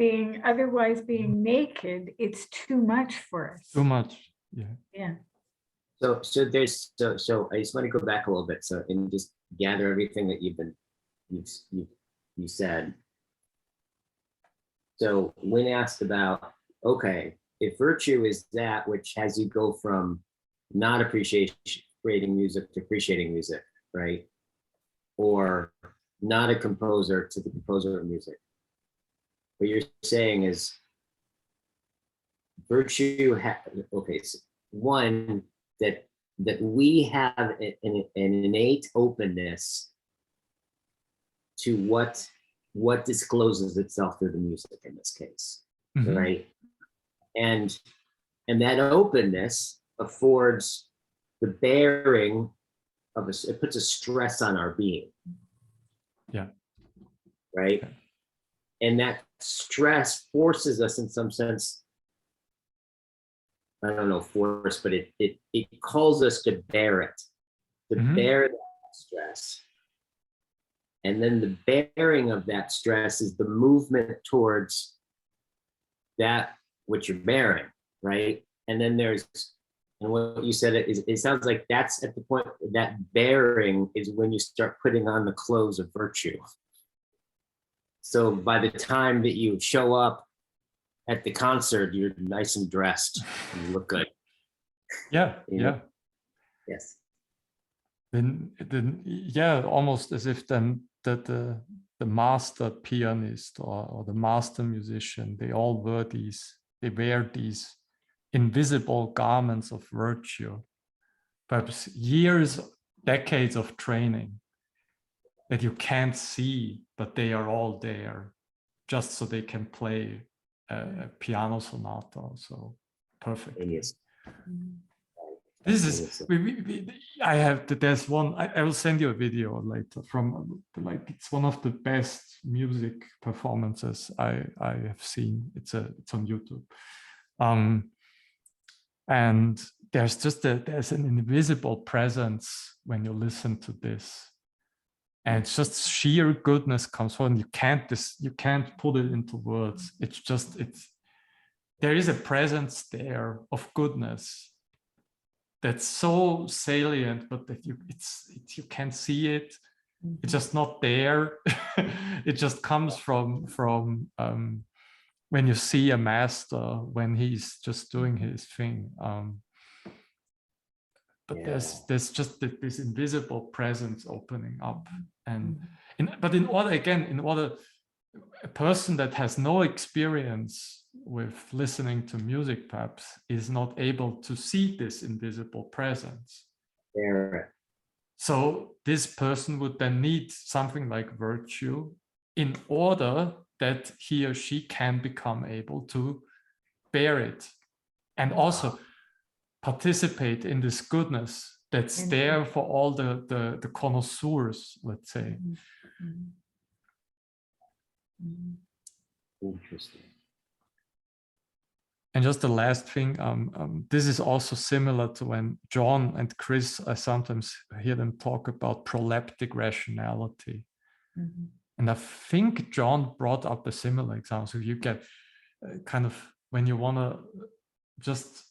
S3: otherwise being naked, it's too much for us.
S2: Too much, yeah.
S3: Yeah.
S1: So I just want to go back a little bit, and just gather everything that you said. So when asked about, okay, if virtue is that which has you go from not appreciating music to appreciating music, right? Or not a composer to the composer of music. What you're saying is virtue, so one, that we have an innate openness to what discloses itself through the music in this case, right? And that openness affords the bearing of it puts a stress on our being.
S2: Yeah.
S1: Right. Okay. And that stress forces us, in some sense, I don't know, force, but it calls us to bear it, to bear that stress. And then the bearing of that stress is the movement towards that which you're bearing, right? And then and what you said, it sounds like that's at the point, that bearing is when you start putting on the clothes of virtue. So by the time that you show up at the concert, you're nice and dressed and you look good.
S2: Yeah, yeah.
S1: Yes.
S2: Then yeah, almost as if then that the master pianist or the master musician, they wear these invisible garments of virtue, perhaps years, decades of training that you can't see, but they are all there just so they can play a piano sonata so perfectly.
S1: Yes.
S2: This is there's one, I will send you a video later from, like, it's one of the best music performances I have seen. It's on YouTube. And there's an invisible presence when you listen to this, and it's just sheer goodness comes from. You can't put it into words. There is a presence there of goodness that's so salient, but that you can't see it. It's just not there. It just comes from when you see a master, when he's just doing his thing. But there's just this invisible presence opening up, and in order a person that has no experience with listening to music perhaps is not able to see this invisible presence.
S1: There.
S2: So this person would then need something like virtue in order that he or she can become able to bear it and also participate in this goodness that's there for all the connoisseurs, let's say.
S1: Interesting.
S2: And just the last thing, this is also similar to when John and Chris, I sometimes hear them talk about proleptic rationality. And I think John brought up a similar example. So you get kind of when you want to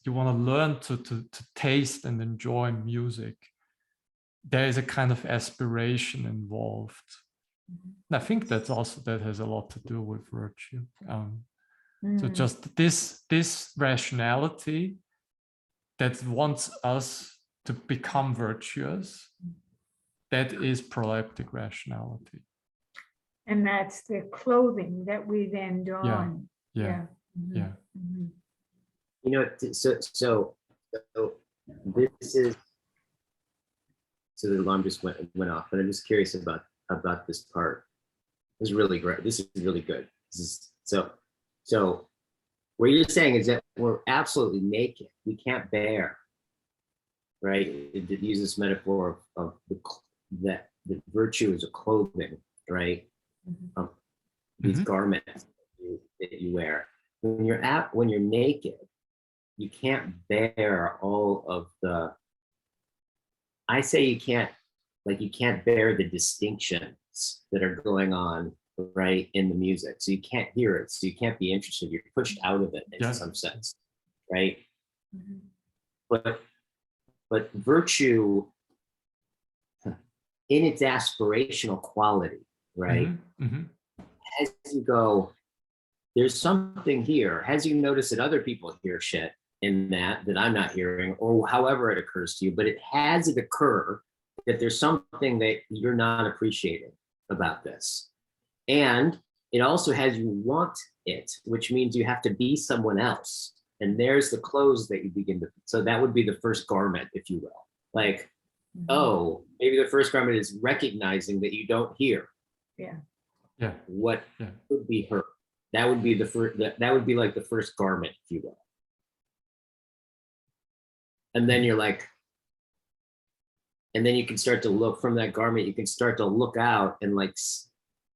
S2: learn to taste and enjoy music, there is a kind of aspiration involved. And I think that has a lot to do with virtue. So just this rationality that wants us to become virtuous, that is proleptic rationality.
S3: And that's the clothing that we then don.
S2: Yeah.
S1: You know, so this is, so the alarm just went off, but I'm just curious about this part. This is really great. This is really good. This is so what you're saying is that we're absolutely naked. We can't bear, right? It uses this metaphor of that the virtue is a clothing, right? These garments that you wear. When you're naked, you can't bear all of the, I say you can't bear the distinctions that are going on, right, in the music. So you can't hear it. So you can't be interested. You're pushed out of it in some sense, right? But virtue, in its aspirational quality, right? As you go, there's something here. As you notice that other people hear shit in that I'm not hearing, or however it occurs to you, but it has it occur that there's something that you're not appreciating about this. And it also has you want it, which means you have to be someone else. And there's the clothes that you begin to, so that would be the first garment, if you will. Like, oh, maybe the first garment is recognizing that you don't hear. What could be heard. That would be the first, that would be like the first garment, if you will. And then you're like, and then you can start to look from that garment, you can start to look out and like,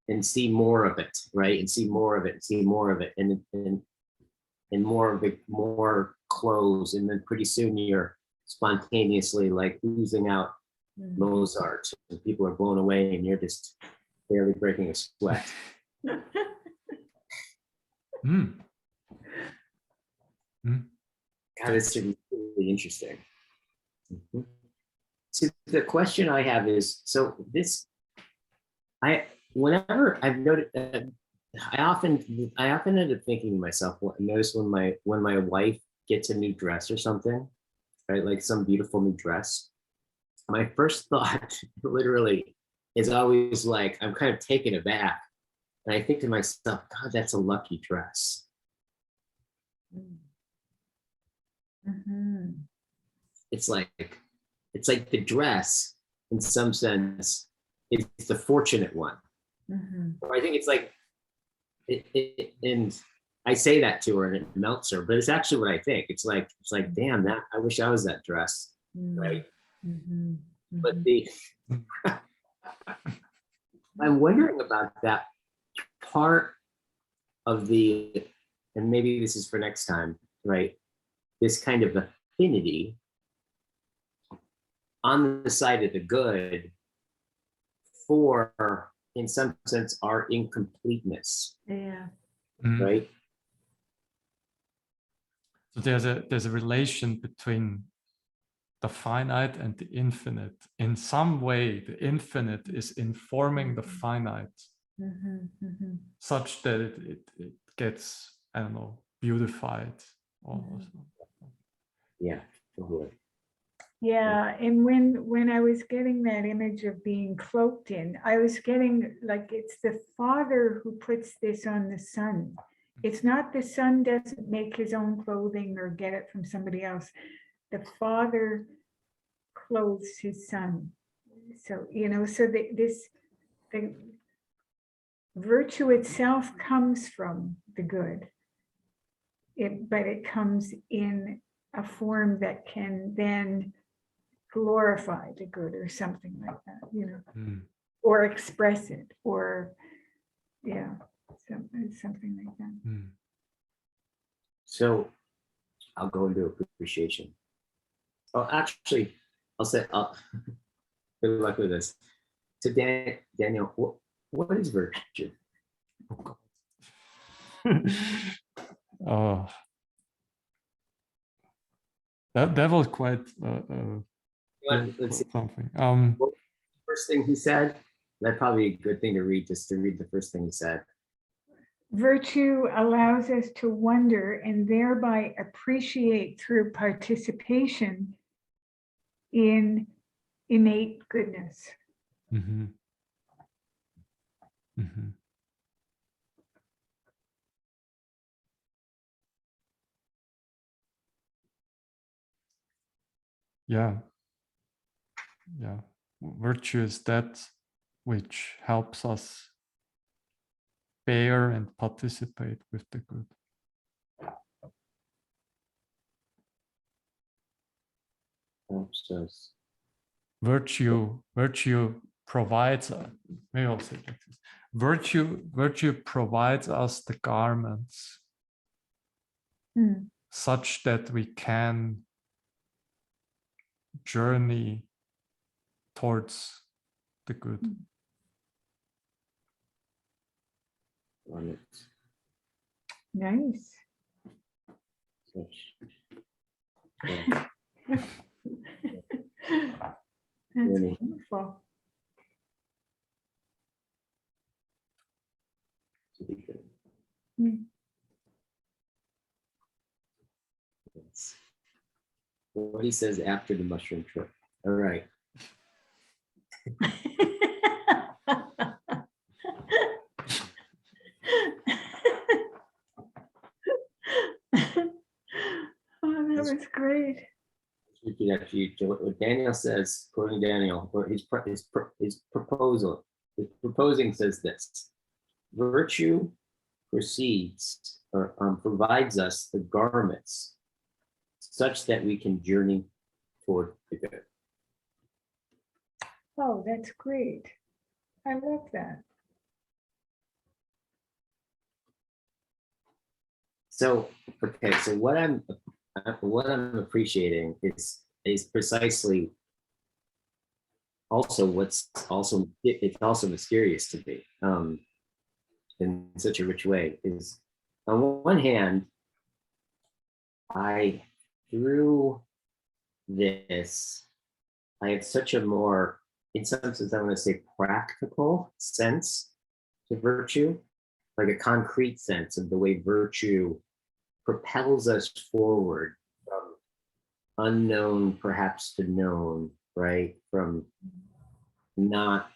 S1: and see more of it, right? And see more of it, and see more of it, and more of it, more clothes. And then pretty soon you're spontaneously like oozing out Mozart, and people are blown away and you're just barely breaking a sweat. God, it's really interesting. So the question I have is, so this, whenever I've noticed, I often end up thinking to myself, I notice when my wife gets a new dress or something, right, like some beautiful new dress, my first thought literally is always like, I'm kind of taken aback. And I think to myself, God, that's a lucky dress. It's like the dress, in some sense, is the fortunate one. Or I think it's like, and I say that to her and it melts her, but it's actually what I think. It's like, damn, that I wish I was that dress, right? But I'm wondering about that part of the, and maybe this is for next time, right? This kind of affinity on the side of the good for, in some sense, our incompleteness. Right?
S2: So there's a relation between the finite and the infinite. In some way, the infinite is informing the finite, such that it gets, I don't know, beautified. Almost.
S1: Yeah, totally.
S3: Yeah, and when I was getting that image of being cloaked in, I was getting like it's the Father who puts this on the Son. It's not the Son doesn't make his own clothing or get it from somebody else. The Father clothes his Son. So, so the virtue itself comes from the good, but it comes in a form that can then glorify the good or something like that, or express it, or something like that.
S1: So I'll go into appreciation. Oh, actually, I'll say, good luck with this. So Daniel, what is virtue?
S2: Oh, that was quite
S1: Let's see.
S2: something.
S1: First thing he said, that'd probably be a good thing to read, just to read the first thing he said.
S3: Virtue allows us to wonder and thereby appreciate through participation in innate goodness.
S2: Yeah. Virtue is that which helps us bear and participate with the good.
S1: Helps us.
S2: Virtue provides, maybe I'll say it like this. Virtue provides us the garments such that we can journey towards the good.
S3: Nice.
S1: Yeah.
S3: That's
S1: Really.
S3: wonderful.
S1: Yes. What he says after the mushroom trip. All right.
S3: Oh, that was great.
S1: Repeat after you. What Daniel says, quoting Daniel, or his proposing says this: virtue proceeds or provides us the garments such that we can journey toward the good.
S3: Oh, that's great. I love that.
S1: So, okay, so what I'm appreciating is precisely also what's also, it's also mysterious to me in such a rich way, is on one hand, through this, I have such a more, in some sense, I want to say practical sense to virtue, like a concrete sense of the way virtue propels us forward from unknown perhaps to known, right? From not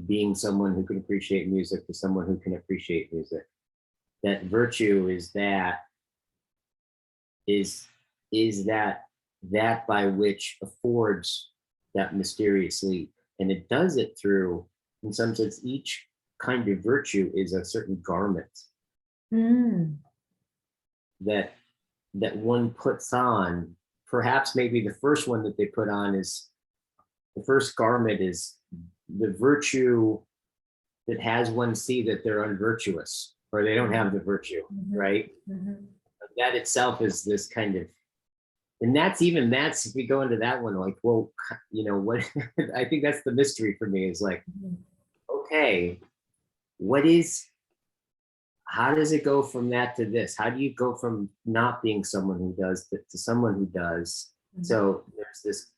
S1: being someone who can appreciate music to someone who can appreciate music. That virtue is that by which affords that mysterious leap. And it does it through, in some sense, each kind of virtue is a certain garment that one puts on. Perhaps maybe the first one that they put on is, the first garment is the virtue that has one see that they're unvirtuous or they don't have the virtue, right? That itself is this kind of, and that's if we go into that one, like, well, what, I think that's the mystery for me is like, okay, how does it go from that to this? How do you go from not being someone who does to someone who does? So there's this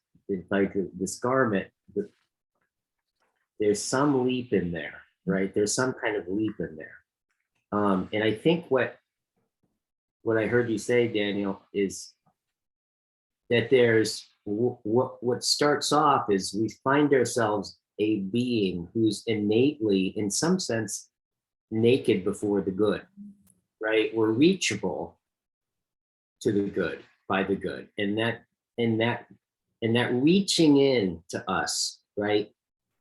S1: like this garment, there's some leap in there, right? There's some kind of leap in there. And I think what I heard you say, Daniel, is that there's what starts off is we find ourselves a being who's innately, in some sense, naked before the good, right? We're reachable to the good by the good, and that reaching in to us, right,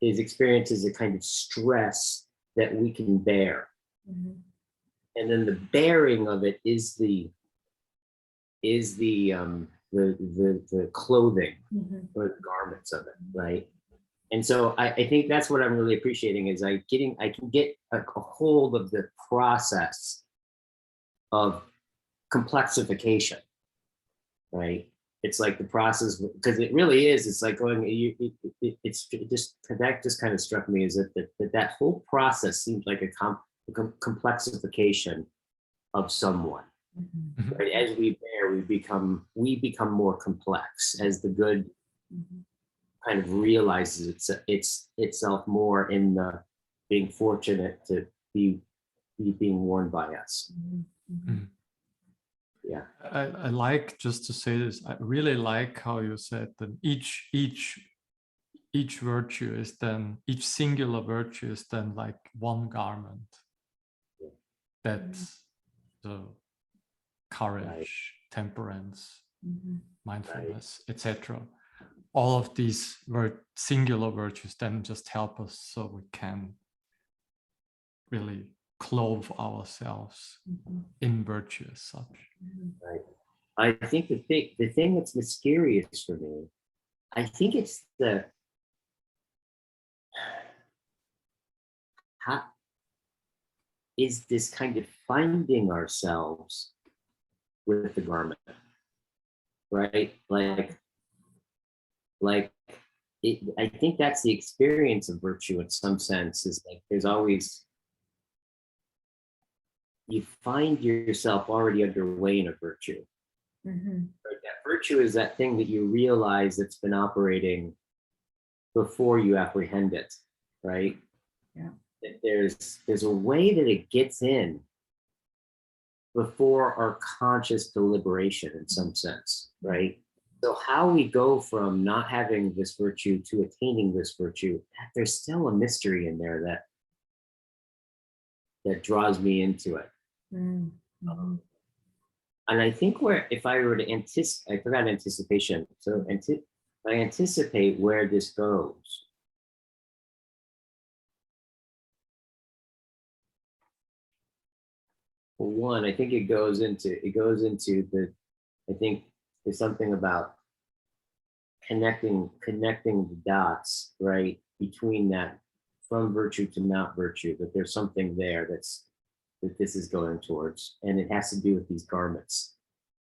S1: is experienced as a kind of stress that we can bear.
S3: Mhm.
S1: And then the bearing of it is the clothing
S3: Mhm.
S1: or the garments of it, right? And so I think that's what I'm really appreciating is I can get a hold of the process of complexification, right? It's like the process, because it really is, it's like going, that just kind of struck me as if that whole process seems like a complexification of someone.
S3: Mhm.
S1: Right? As we bear, we become more complex as the good
S3: Mhm.
S1: kind of realizes itself more in the being fortunate to be being worn by us.
S3: Mhm.
S2: Mhm.
S1: Yeah.
S2: I like, just to say this, I really like how you said that each virtue is then, each singular virtue is then like one garment.
S1: Yeah.
S2: That's the courage, temperance,
S3: Mhm.
S2: mindfulness, etc. All of these singular virtues then just help us so we can really clothe ourselves
S3: Mhm.
S2: in virtue as such.
S3: Mhm.
S1: Right. I think the thing that's mysterious for me, I think it's how is this kind of finding ourselves with the garment, right? Like I think that's the experience of virtue in some sense, is like there's always, you find yourself already underway in a virtue.
S3: Mhm.
S1: Right? That virtue is that thing that you realize that's been operating before you apprehend it, right?
S3: Yeah.
S1: There's a way that it gets in before our conscious deliberation in some sense, right? So how we go from not having this virtue to attaining this virtue, there's still a mystery in there that draws me into it.
S3: Mhm. Mhm.
S1: And I think if I were to anticipate, I forgot anticipation. So I anticipate where this goes. For one, I think it goes into I think there's something about connecting the dots, right, between that, from virtue to not virtue, that there's something there that this is going towards, and it has to do with these garments,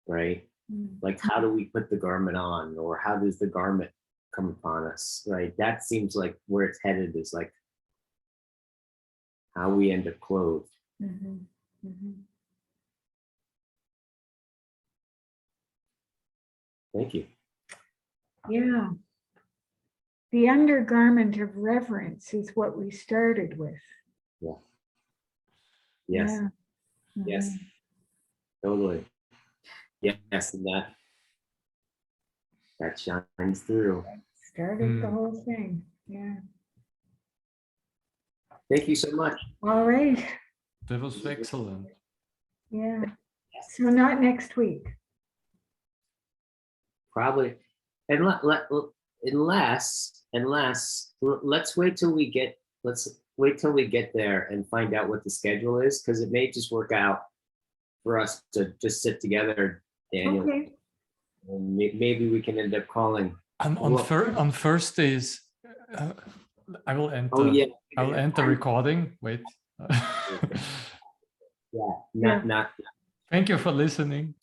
S1: right?
S3: Mhm.
S1: Like, how do we put the garment on, or how does the garment come upon us, right? That seems like where it's headed, is like how we end up clothed.
S3: Mhm. Mhm.
S1: Thank you.
S3: Yeah. The undergarment of reverence is what we started with.
S1: Yeah. Yes.
S3: Yeah.
S1: Yes.
S3: Mhm.
S1: Totally. Yes, and that shines through.
S3: Started the whole thing. Yeah.
S1: Thank you so much.
S3: All right.
S2: That was excellent.
S3: Yeah. So not next week.
S1: Probably, and unless let's wait till we get there and find out what the schedule is, because it may just work out for us to just sit together, Daniel.
S3: Okay.
S1: And maybe we can end up calling.
S2: On Thursdays, I will end.
S1: Oh yeah.
S2: I will end the recording. Wait.
S1: Yeah.
S3: Yeah.
S1: Not.
S2: Thank you for listening.